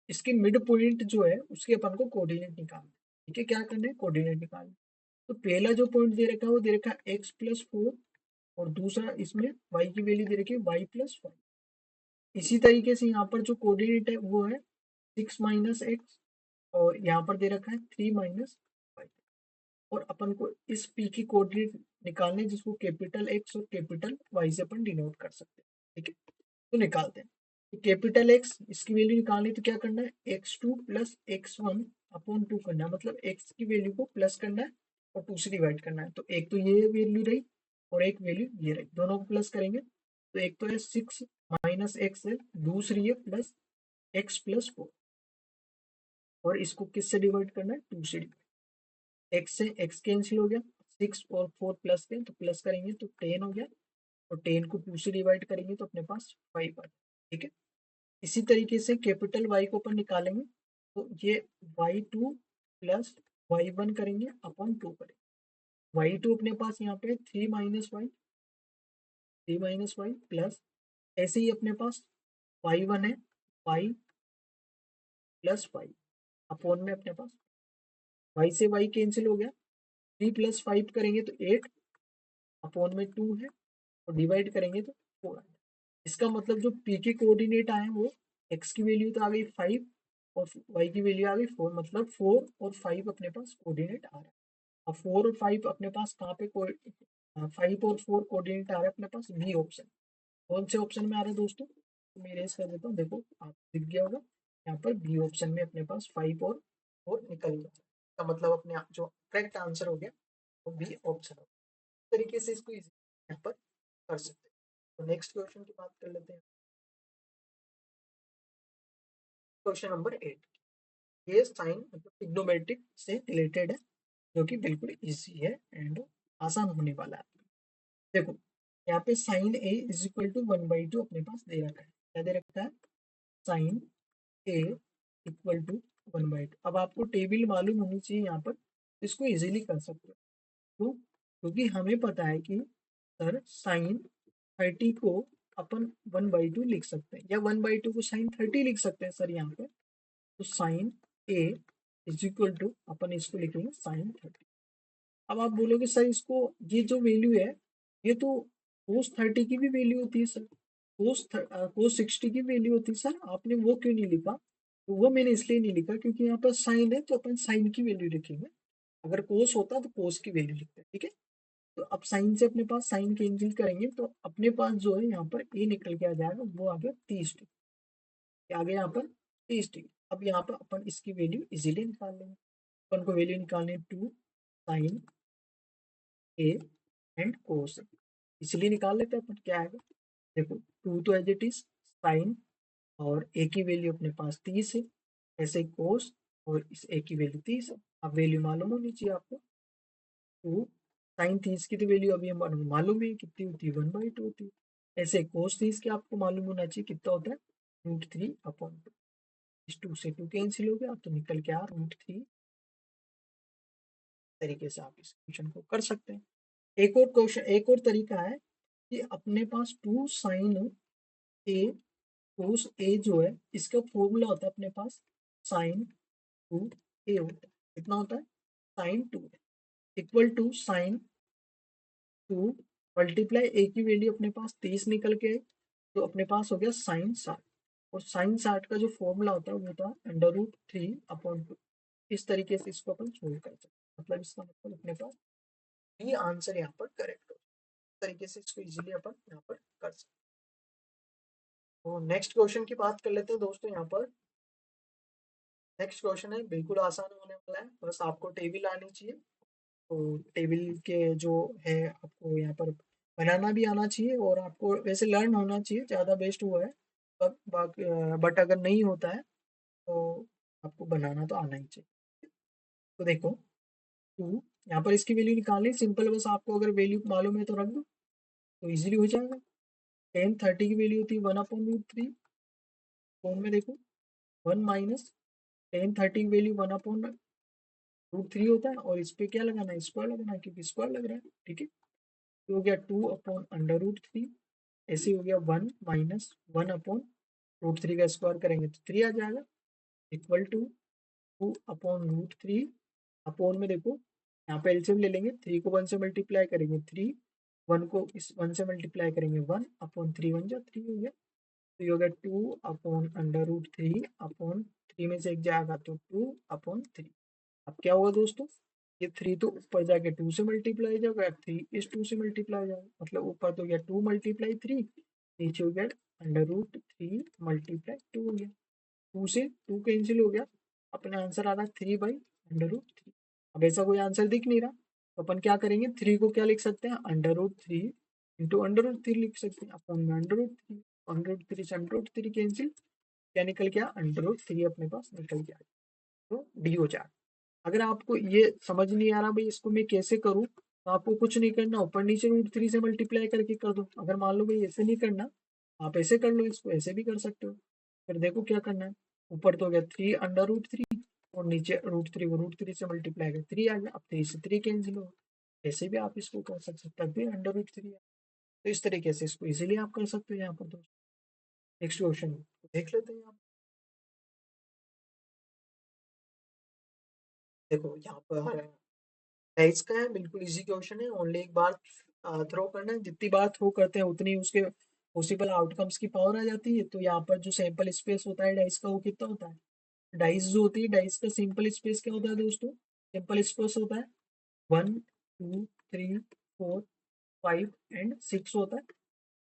A: इसके मिड पॉइंट जो है उसके अपन को कोऑर्डिनेट निकालना है। ठीक है, क्या करना है, कोऑर्डिनेट निकालना है। तो पहला जो पॉइंट दे रखा है वो दे रखा है x+4, और दूसरा इसमें y की वैल्यू दे रखी है y+5। इसी तरीके से यहाँ पर जो कोऑर्डिनेट है वो है 6 - x, और यहाँ पर दे रखा है 3 - 5। और अपन को इस p की कोऑर्डिनेट निकालने जिसको कैपिटल X और कैपिटल Y से अपन डिनोट कर सकते हैं। ठीक है, तो निकालते हैं। तो कैपिटल X इसकी वैल्यू निकालनी, तो क्या करना है, x2 + x1/2 करना है, मतलब x की वैल्यू को प्लस करना है और 2 से डिवाइड करना है। तो एक तो ये वैल्यू रही और एक वैल्यू ये रही, दोनों को प्लस करेंगे तो एक तो है 6 - x है, दूसरी है +x+4, और इसको किससे डिवाइड करना है, 2 से। एक्स से एक्स कैंसिल हो गया, 6 और 4 प्लस के तो प्लस करेंगे तो 10 हो गया, और 10 को 2 से डिवाइड करेंगे तो अपने पास 5 आ गया। ठीक है, इसी तरीके से कैपिटल वाई को अपन निकालेंगे, तो ये y2 + y1 करेंगे अपॉन 2 करेंगे। y2 अपने पास यहाँ पे 3 - y प्लस, ऐसे ही अपने पास y1 है y+5 अपॉन में अपने पास y से y कैंसिल हो गया, 3 + 5 करेंगे तो 8 अपॉन में 2 है, और डिवाइड करेंगे तो 4 आएगा। इसका मतलब जो पी के कोऑर्डिनेट आए वो एक्स की वैल्यू तो आ गई 5 और वाई की वैल्यू आ गई 4, मतलब 4 और 5 अपने पास कोऑर्डिनेट आ रहा है। अब 4 और 5 अपने पास कहाँ पे 5 और 4 कोऑर्डिनेट आ रहा है अपने पास बी ऑप्शन। कौन से ऑप्शन में आ रहा है दोस्तों, तो मैं इरेज कर देता हूँ, देखो आप दिख गया होगा यहाँ पर बी ऑप्शन में अपने पास 5 और 4 निकल गया। इसका मतलब अपने आप जो करेक्ट आंसर हो गया वो बी ऑप्शन हो। इस तरीके से इसको यहाँ पर कर सकते हैं। तो नेक्स्ट क्वेश्चन की बात कर लेते हैं। क्वेश्चन नंबर 8, ये साइन मतलब ट्रिग्नोमेट्रिक से रिलेटेड है, जो कि बिल्कुल इजी है एंड आसान होने वाला है। देखो यहाँ पे sine A is equal to 1/2 अपने पास दे रखा है। क्या दे रखा है, साइन ए इक्वल टू 1/2। अब आपको टेबल मालूम होनी चाहिए यहाँ पर, इसको इजीली कर सकते हो। क्यों? क्योंकि हमें पता है कि सर साइन 30 को अपन 1/2 लिख सकते हैं, या 1/2 को साइन 30 लिख सकते हैं सर यहाँ पे। तो sine A is equal to, अपन इसको लिखेंगे साइन 30। अब आप बोलोगे सर इसको, ये जो वैल्यू है ये तो कोस 30 की भी वैल्यू होती है सर, कोस 60 की वैल्यू होती है सर, आपने वो क्यों नहीं लिखा? तो वो मैंने इसलिए नहीं लिखा क्योंकि यहाँ पर साइन है तो अपन साइन की वैल्यू लिखेंगे, अगर कोस होता तो कोस की वैल्यू लिखते हैं, ठीक है। तो अब साइन से अपने पास साइन कैंसिल करेंगे तो अपने पास जो है यहाँ पर ए निकल के आ जाएगा, वो आ गया 30 डिग्री, आ गया यहाँ पर 30 डिग्री। अब यहाँ पर अपन इसकी वैल्यू इजीली निकाल लेंगे। अपन को वैल्यू निकालनी 2 साइन ए एंड कोस, इसलिए निकाल लेते हैं अपन, क्या आएगा देखो, 2 तो एज इट इज साइन, और ए की वैल्यू अपने पास 30 है, ऐसे कोस, और इस ए की वैल्यू 30 है। अब वैल्यू मालूम होनी चाहिए आपको, 2 साइन 30 की तो वैल्यू अभी हम मालूम है कितनी होती है, 1/2 होती है। ऐसे कोस 30 के आपको मालूम होना चाहिए कितना होता है, √3/2। इस 2 से 2 कैंसिल हो गया तो निकल के आ √3। तरीके से आप इस क्वेश्चन को कर सकते हैं। एक और क्वेश्चन, एक और तरीका है कि अपने पास 2 साइन ए कोस ए जो है, इसका फॉर्मूला होता है अपने पास साइन 2 ए होता है। कितना होता है, sine 2 equal to sine 2 multiply A की वैल्यू अपने पास 30 निकल के आई, तो अपने पास हो गया साइन 60। और साइन 60 का जो फॉर्मूला होता है वो होता है √3/2। इस तरीके से इसको अपन सोल्व कर सकते हैं, मतलब इसका मतलब अपने पास ये आंसर यहाँ पर करेक्ट हो, इस तरीके से इसको इजीली अपन यहाँ पर कर सकते हैं। तो नेक्स्ट क्वेश्चन की बात कर लेते हैं दोस्तों। यहाँ पर नेक्स्ट क्वेश्चन है, बिल्कुल आसान होने वाला है, बस आपको टेबल आनी चाहिए। तो टेबल के जो है आपको यहाँ पर बनाना भी आना चाहिए, और आपको वैसे लर्न होना चाहिए, ज़्यादा बेस्ट हुआ है। बट अगर नहीं होता है तो आपको बनाना तो आना ही चाहिए। तो देखो, 2 यहाँ पर इसकी वैल्यू निकालनी सिंपल, बस आपको अगर वैल्यू मालूम है तो रख दो तो इजीली हो जाएगा। टेन 30 की वैल्यू होती है 1/√3। फॉर्म में देखो, 1 माइनस टेन 30 की वैल्यू 1/√3 होता है, और इस पे क्या लगाना है, स्क्वायर लगाना है, क्योंकि स्क्वायर लग रहा है, ठीक है। तो हो गया 2/√3, ऐसे हो गया 1 माइनस 1/√3 का स्क्वायर करेंगे तो 3 आ जाएगा, इक्वल टू 2/√3 अपॉन में देखो, यहाँ पे एलसीएम ले लेंगे, 3 को 1 से मल्टीप्लाई करेंगे 3, 1 को इस 1 से मल्टीप्लाई करेंगे 1/3, 1 जा 3 हो गया। तो ये हो गया 2/√3 अपॉन 3 में से एक जाएगा तो 2/3। अब क्या होगा दोस्तों, ये 3 तो ऊपर जाके 2 से मल्टीप्लाई हो जाएगा, 3 इस 2 से मल्टीप्लाई हो जाएगा, मतलब ऊपर तो गया 2 मल्टीप्लाई 3, नीचे हो गया √3 मल्टीप्लाई 2 हो गया। 2 से 2 कैंसिल हो गया, अपना आंसर आ रहा है 3/√3। अब ऐसा कोई आंसर दिख नहीं रहा, तो अपन क्या करेंगे, 3 को क्या लिख सकते हैं, √3 इंटू √3 लिख सकते हैं, अपन में √3, √3 से √3 कैंसिल, क्या निकल गया, √3 अपने पास निकल गया, तो डी हो जाए। अगर आपको ये समझ नहीं आ रहा भाई इसको मैं कैसे करूँ, तो आपको कुछ नहीं करना, ऊपर नीचे √3 से मल्टीप्लाई करके कर दो। अगर मान लो भाई ऐसे नहीं करना, आप ऐसे कर लो, इसको ऐसे भी कर सकते हो। फिर देखो क्या करना है, ऊपर तो हो गया 3/√3, और नीचे √3 को √3 से मल्टीप्लाई कर 3 आ गया, अब 3 से 3 कैंसिल हो, ऐसे भी आप इसको कर सकते हो, तब भी √3। तो इस तरीके से इसको इजीली आप कर सकते हो यहाँ पर। दोस्तों नेक्स्ट क्वेश्चन देख लेते हैं आप। देखो यहाँ पर डाइस का है, बिल्कुल इजी क्वेश्चन है, ओनली एक बार थ्रो करना है, जितनी बार थ्रो करते हैं उतनी उसके पॉसिबल आउटकम्स की पावर आ जाती है। तो यहाँ पर जो सैंपल स्पेस होता है डाइस का वो कितना होता है, डाइस जो होती है डाइस का सिंपल स्पेस क्या होता है दोस्तों, सिंपल स्पेस होता है 1 2 3 4 5 एंड 6 होता है,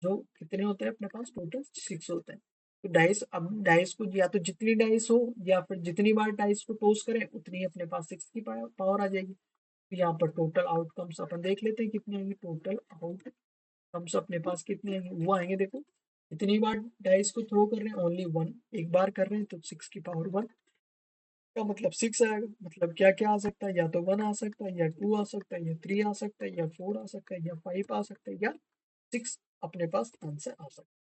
A: जो कितने होते हैं अपने पास, टोटल 6 होते हैं। तो डाइस, अब डाइस को या तो जितनी डाइस हो या फिर जितनी बार डाइस को टॉस करें उतनी अपने पास 6 की पावर आ जाएगी। तो यहाँ पर टोटल आउटकम्स अपन देख लेते हैं कितने आएंगे, टोटल आउटकम्स अपने पास कितने आएंगे, वो आएंगे देखो, इतनी बार डाइस को थ्रो कर रहे हैं, ओनली 1, एक बार कर रहे हैं तो 6 की पावर 1 का मतलब 6 आएगा। मतलब क्या क्या आ सकता है, या तो 1 आ सकता है, या 2 आ सकता है, या 3 आ सकता है, या 4 आ सकता है, या 5 आ सकता है, या 6 अपने पास आंसर आ सकता है।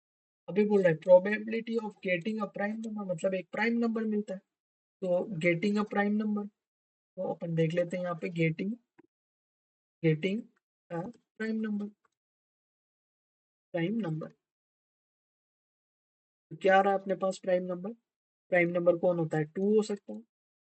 A: अभी बोल रहा है probability of getting a prime number, मतलब एक प्राइम नंबर मिलता है। तो गेटिंग अ प्राइम नंबर, तो अपन देख लेते हैं यहाँ पे गेटिंग अ प्राइम नंबर। तो क्या आ रहा है अपने पास प्राइम नंबर कौन होता है, 2 हो सकता है,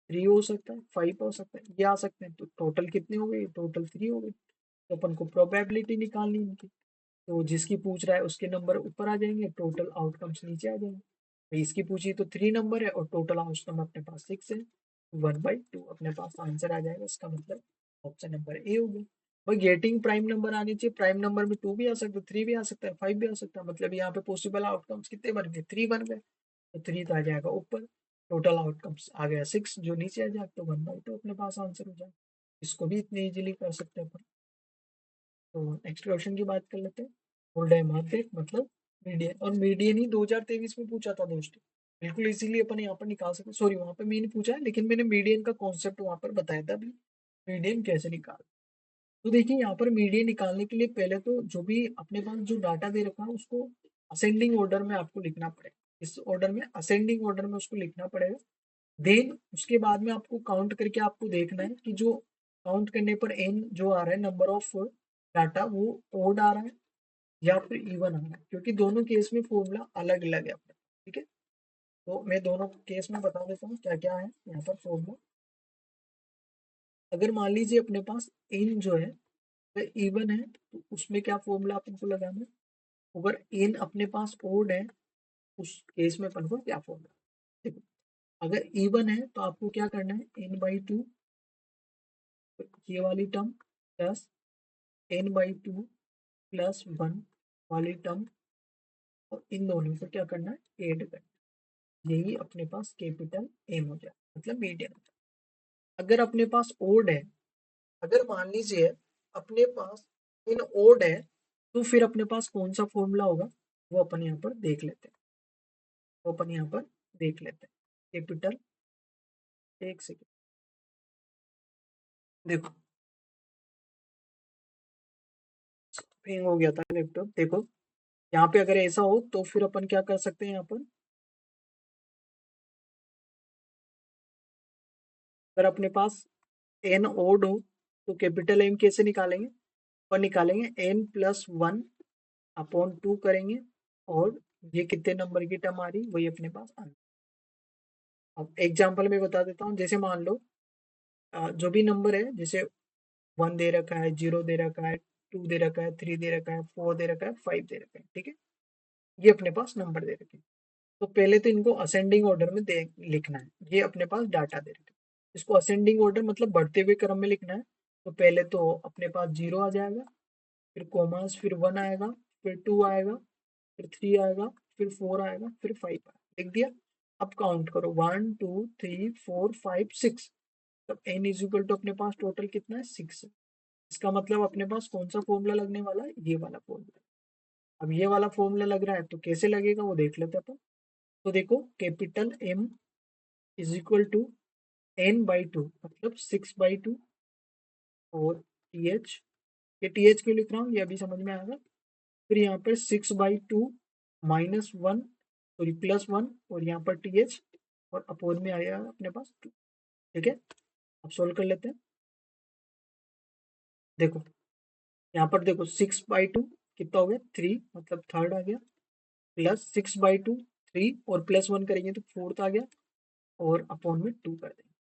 A: 3 हो सकता है, 5 हो सकता है, ये आ सकते हैं। तो टोटल कितने हो गए, टोटल 3 हो गए। तो अपन को प्रोबेबिलिटी निकालनी है इनकी। तो जिसकी पूछ रहा है उसके नंबर ऊपर आ जाएंगे, टोटल आउटकम्स नीचे आ जाएंगे। तो इसकी पूछी तो 3 नंबर है और टोटल आउटकम अपने पास 6 है, 1/2 अपने पास आंसर आ जाएगा। इसका मतलब ऑप्शन नंबर ए हो गया। भाई गेटिंग प्राइम नंबर आनी चाहिए, प्राइम नंबर में 2 भी आ सकता है, 3 भी आ सकता है, 5 भी आ सकता है। मतलब यहाँ पे पॉसिबल आउटकम्स कितने बन गए, 3 बन गए। तो 3 तो आ जाएगा ऊपर, टोटल आउटकम्स आ गया 6 जो नीचे आ जाएगा। तो 1/2 अपने पास आंसर हो जाएगा। इसको भी इतनी इजीली कर सकते हैं अपन। तो नेक्स्ट क्वेश्चन की बात कर लेते हैं। होल्ड है मार्केट मतलब मीडियन, और मीडियन ही 2023 में पूछा था दोस्तों। बिल्कुल इजीली अपन यहाँ पर निकाल सकते, सॉरी वहां पे मैंने पूछा है लेकिन मैंने मीडियन का कॉन्सेप्ट वहां पर बताया था अभी, मीडियन कैसे निकाल। तो देखिए यहाँ पर मीडियन निकालने के लिए पहले तो जो भी अपने पास जो डाटा दे रखा है उसको असेंडिंग ऑर्डर में आपको लिखना पड़ेगा। इस ऑर्डर में असेंडिंग ऑर्डर में उसको लिखना पड़ेगा। देन उसके बाद में आपको काउंट करके आपको देखना है कि जो काउंट करने पर एन जो आ रहा है नंबर ऑफ डाटा वो ओड आ रहा है या फिर इवन आ रहा है, क्योंकि दोनों केस में फॉर्मूला अलग अलग है अपने। ठीक है, तो मैं दोनों केस में बता देता हूँ क्या क्या है यहाँ पर फॉर्मूला। अगर मान लीजिए अपने पास एन जो है वह इवन है तो उसमें क्या फॉर्मूला अपन को लगाना है। अगर एन अपने पास ओड है उस केस में अपन को क्या फॉर्मूला। देखो अगर इवन है तो आपको क्या करना है, n/2 ये वाली टर्म प्लस n/2 +1 वाली टर्म, और इन दोनों को क्या करना है, ऐड करना है। यही अपने पास कैपिटल एम हो जाए, मतलब मीडियन। अगर अपने पास ओड है, अगर मान लीजिए अपने पास इन ओड है, तो फिर अपने पास कौन सा फॉर्मूला होगा वो अपन यहाँ पर देख लेते हैं। वो अपन यहाँ पर देख लेते हैं कैपिटल। एक सेकेंड, देखो हैंग हो गया था लैपटॉप। देखो यहाँ पे अगर ऐसा हो तो फिर अपन क्या कर सकते हैं, यहाँ पर अगर अपने पास एन ओड हो तो कैपिटल एम कैसे निकालेंगे, और निकालेंगे n+1/2 करेंगे, और ये कितने नंबर की टर्म आ रही वही अपने पास आना। अब एग्जांपल में बता देता हूँ, जैसे मान लो जो भी नंबर है, जैसे 1 दे रखा है, 0 दे रखा है, 2 दे रखा है, 3 दे रखा है, 4 दे रखा है, 5 दे रखा है। ठीक है, ये अपने पास नंबर दे रखे हैं। तो पहले तो इनको असेंडिंग ऑर्डर में दे लिखना है। ये अपने पास डाटा दे रखे हैं, इसको असेंडिंग ऑर्डर मतलब बढ़ते हुए क्रम में लिखना है। तो पहले तो अपने पास 0 आ जाएगा, फिर कॉमास, फिर 1 आएगा, फिर 2 आएगा, फिर 3 आएगा, फिर 4 आएगा, फिर 5 आएगा। लिख दिया। अब काउंट करो 1 2 3 4 5 6। तब n इज इक्वल टू अपने पास टोटल कितना है, 6 है। इसका मतलब अपने पास कौन सा फॉर्मूला लगने वाला है, ये वाला फॉर्मूला। अब ये वाला फॉर्मूला लग रहा है तो कैसे लगेगा वो देख लेते हैं अपन। तो देखो capital M is equal to n/2 मतलब 6/2, और TH, ये TH क्यों लिख रहा हूँ ये अभी समझ में आएगा। फिर यहाँ पर 6/2 -1 सॉरी +1, और यहाँ पर TH, और अपोज में आएगा अपने पास 2। ठीक है, अब सोल्व कर लेते हैं। देखो यहाँ पर देखो 6/2 कितना हो गया, 3 मतलब थर्ड आ गया, प्लस 6/2 3, और +1 करेंगे तो फोर्थ आ गया, और अपॉन में 2 कर देंगे।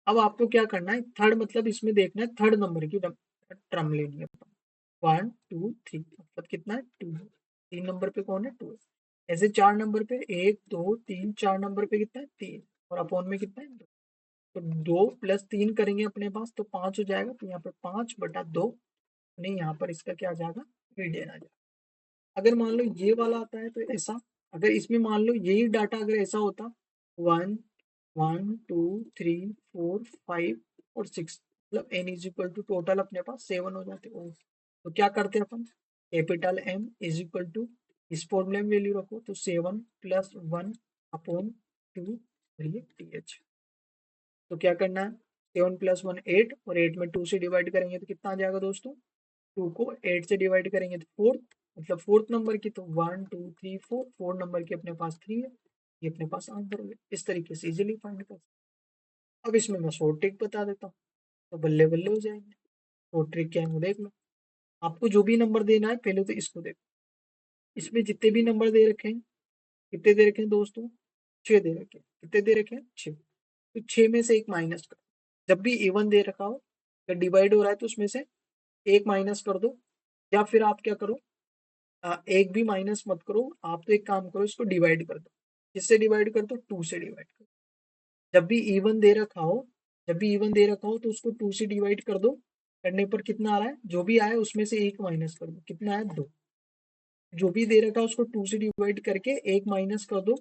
A: अब आपको क्या करना है, थर्ड मतलब इसमें देखना है थर्ड नंबर की टर्म लेनी है। 1 2 3 मतलब कितना है, 2। 3 नंबर पे कौन है, 2। ऐसे 4 नंबर पे 1 2 3, 4 नंबर पे कितना है, 3, और अपॉन में कितना है, 2। तो 2 + 3 करेंगे अपने पास तो 5 हो जाएगा। तो यहाँ पे 5/2, नहीं यहाँ पर इसका क्या आ जाएगा, मीडियन आ जाएगा। अगर मान लो ये वाला आता है तो ऐसा, अगर इसमें मान लो यही डाटा अगर ऐसा होता, 1 1 2 3 4 5 और 6, मतलब n is equal to total अपने पास 7 हो जाते। ओ, तो क्या करते अपन, capital M is equal to इस फॉर्मूले में वैल्यू रखो, तो 7 + 1 अपॉन 2, और ये TH। तो क्या करना है, 7 + 1 8, और 8 में 2 से डिवाइड करेंगे तो कितना आ जाएगा दोस्तों, 2 को 8 से डिवाइड करेंगे तो फोर्थ, मतलब फोर्थ नंबर की। तो 1 2 3 4, फोर नंबर की अपने पास 3 है। ये अपने पास आंसर हो गया। इस तरीके से इजीली फाइंड कर सकते हैं। अब इसमें मैं शॉर्ट ट्रिक बता देता हूँ, तो बल्ले बल्ले हो जाएंगे। शॉर्ट ट्रिक क्या है वो देख लो। आपको जो भी नंबर देना है पहले तो इसको देखो, इसमें जितने भी नंबर दे रखे हैं, कितने दे रखे हैं दोस्तों, 6 दे रखे हैं। कितने दे रखे हैं, 6। तो 6 में से एक माइनस करो। जब भी इवन दे रखा हो या डिवाइड हो रहा है तो उसमें से एक माइनस कर दो, या फिर आप क्या करो, एक भी माइनस मत करो, आप तो एक काम करो, इसको डिवाइड कर दो। किससे डिवाइड कर दो, 2 से डिवाइड कर दो। जब भी इवन दे रखा हो, जब भी इवन दे रखा हो तो उसको 2 से डिवाइड कर दो। करने पर कितना आ रहा है, जो भी आया उसमें से एक माइनस कर दो, कितना आया, 2। जो भी दे रखा है उसको 2 से डिवाइड करके एक माइनस कर दो,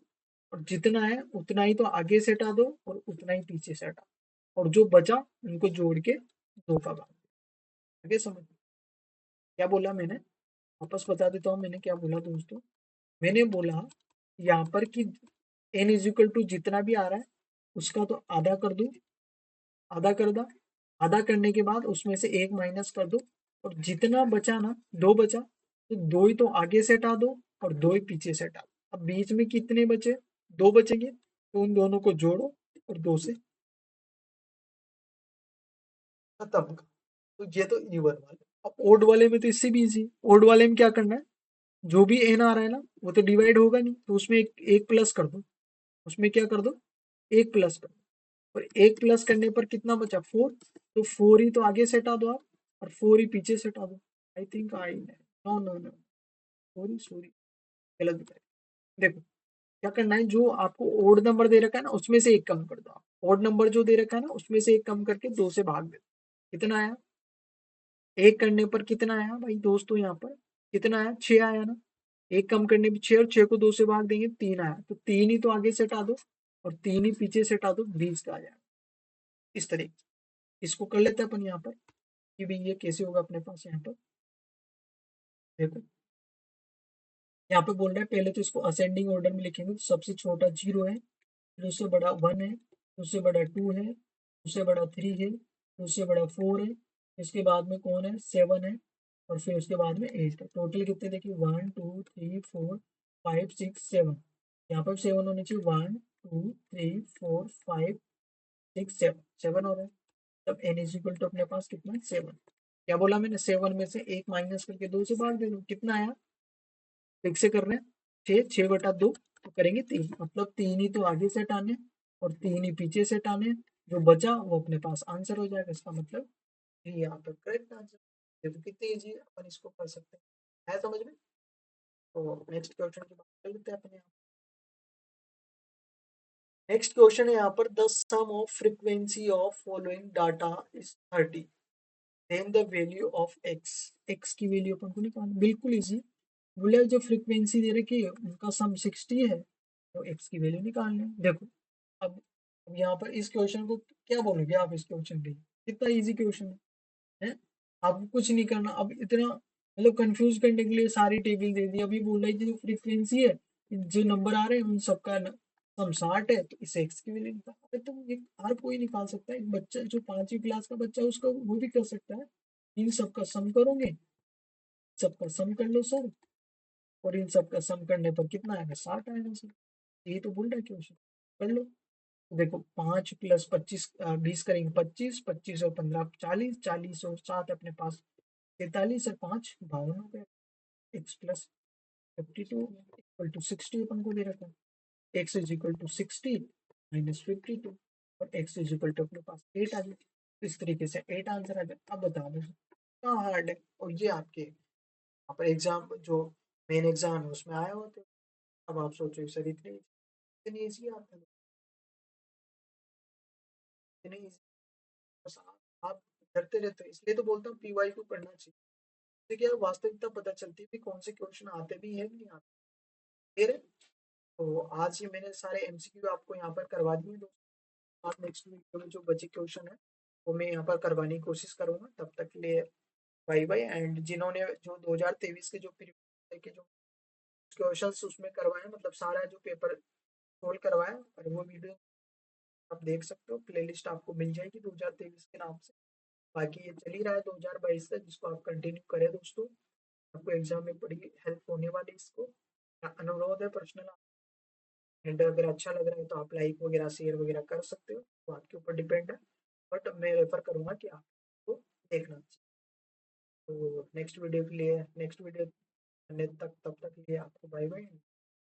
A: और जितना है उतना ही तो आगे से हटा दो और उतना ही पीछे से हटा दो। और जो बचा उनको जोड़ के 2 का भाग दो। आगे समझ क्या बोला मैंने, वापस बता देता हूँ मैंने क्या बोला दोस्तों। मैंने बोला यहाँ पर कि n इज इक्वल टू जितना भी आ रहा है उसका तो आधा कर दो, आधा कर दो। आधा करने के बाद उसमें से एक माइनस कर दो, और जितना बचा ना, 2 बचा, तो 2 ही तो आगे से हटा दो और 2 ही पीछे से हटा दो। अब बीच में कितने बचे, 2 बचेंगे, तो उन दोनों को जोड़ो और 2 से खत्म। तो ये तो इवन वाले। अब ओड वाले में तो इससे भी इजी। ओड वाले में क्या करना है, जो भी एन आ रहा है ना वो तो डिवाइड होगा नहीं, तो उसमें एक प्लस कर दो। उसमें क्या कर दो, एक प्लस कर दो। और एक प्लस करने पर कितना बचा, 4। तो 4 ही तो आगे से हटा दो आप, और 4 ही पीछे से हटा दो। I think I, no no no, sorry sorry, गलत बताया। देखो क्या करना है, जो आपको ओड नंबर दे रखा है ना उसमें से एक कम कर दो आप। ओड नंबर जो दे रखा है ना उसमें से एक कम करके 2 से भाग दे दो। कितना आया, एक करने पर कितना आया भाई दोस्तों, यहाँ पर कितना आया, 6 आया ना। एक कम करने पर 6, और 6 को 2 से भाग देंगे, 3 आया। तो 3 ही तो आगे से हटा दो और 3 ही पीछे से हटा दो, 20 का आ जाएगा। इस तरीके इसको कर लेते हैं अपन यहाँ पर, कि भाई ये कैसे होगा अपने पास। यहाँ पर देखो, यहाँ पे बोल रहा है पहले तो इसको असेंडिंग ऑर्डर में लिखेंगे, तो सबसे छोटा 0 है, फिर उससे बड़ा 1 है, उससे बड़ा 2 है, उससे बड़ा 3 है, उससे बड़ा 4 है, इसके बाद में कौन है, 7 है, और फिर उसके बाद में 8 है। टोटल कितने देखिए, 1 2 3 4 5 6 7। यहाँ पर 7 होने चाहिए, 1 2 3 4 5 6 7, 7 हो रहा है। तब n इज इक्वल टू अपने पास कितना है, 7। क्या बोला मैंने, 7 में से एक माइनस करके 2 से भाग दे दो, कितना आया, फिक्स से कर रहे हैं, 6 6 बटा 2, तो करेंगे 3, मतलब 3 ही तो आगे से हटाने और 3 ही पीछे से हटाने। जो बचा वो अपने पास आंसर हो जाएगा। इसका मतलब ये यहाँ पर करेक्ट आंसर। देखो कितनी इजी है, अपन इसको कर सकते हैं, है समझ में। तो नेक्स्ट क्वेश्चन की बात कर लेते हैं अपने। नेक्स्ट क्वेश्चन है यहाँ पर, the sum of frequency of following data is 30, then the value of x. X की वैल्यू अपन को निकालना, बिल्कुल इजी। बोले जो फ्रीक्वेंसी दे रखी है उनका सम 60 है, तो एक्स की वैल्यू निकालना है। देखो अब यहाँ पर इस क्वेश्चन को क्या बोलोगे आप, इस क्वेश्चन के कितना इजी क्वेश्चन है। आपको कुछ नहीं करना, अब इतना मतलब कंफ्यूज करने के लिए सारी टेबल दे दी। अभी बोल रही थी जो फ्रीक्वेंसी है, जो नंबर आ रहे हैं उन सबका सम 60 है, तो इसे एक्स की वैल्यू निकाल। अरे तो ये हर कोई निकाल सकता है, एक बच्चा जो 5वीं क्लास का बच्चा है उसका वो भी कर सकता है। इन सबका सम करोगे, सबका सम कर लो सर, और इन सबका सम करने पर कितना आएगा, 60 आएगा सर। यही तो बोल रहा है क्वेश्चन, कर लो। तो देखो 5 + 25, 20 करेंगे, 25, 25 और 15 40, 40 और 7 अपने पास 43, और 5 52 हो गया। एक्स प्लस 52 इक्वल टू 60 अपन को दे रखा है। X is equal to 60 minus 52, और एक्स इज इक्वल टू अपने पास 8 आ गया। तो इस तरीके से 8 आंसर आ गया। अब बता दो कितना हार्ड है, और ये आपके यहाँ पर एग्जाम जो मेन एग्जाम है उसमें आया होते। अब आप सोचो सर इतनी इतनी ईजी आपने, इतनी ईजी, बस आप डरते रहते हो। इसलिए तो बोलता हूँ पीवाई को पढ़ना चाहिए, इससे क्या है, वास्तविकता पता चलती है कि कौन से क्वेश्चन आते भी है नहीं आते। फिर तो आज ही मैंने सारे एमसीक्यू आपको यहाँ पर करवा दिए दोस्तों। आप नेक्स्ट वीडियो में जो बचे क्वेश्चन है वो मैं यहाँ पर करवाने की कोशिश करूंगा। तब तक के लिए बाय बाय। एंड जिन्होंने जो 2023 के जो प्रीवियस के जो क्वेश्चंस उसमें करवाए, मतलब सारा जो पेपर सोल्व करवाया, और वो वीडियो आप देख सकते हो, प्लेलिस्ट आपको मिल जाएगी 2023 के नाम से। बाकी ये चल ही रहा है 2022 तक, जिसको आप कंटिन्यू करें दोस्तों। आपको एग्जाम में बड़ी हेल्प होने वाली इसको। अनुरोध है पर्सनल एंड अगर अच्छा लग रहा है तो आप लाइक वगैरह शेयर वगैरह कर सकते हो, वो आपके ऊपर डिपेंड है। बट मैं रेफर करूंगा कि आपको देखना चाहिए। तो नेक्स्ट वीडियो के लिए, नेक्स्ट वीडियो तक, तब तक के लिए आपको बाय बाय।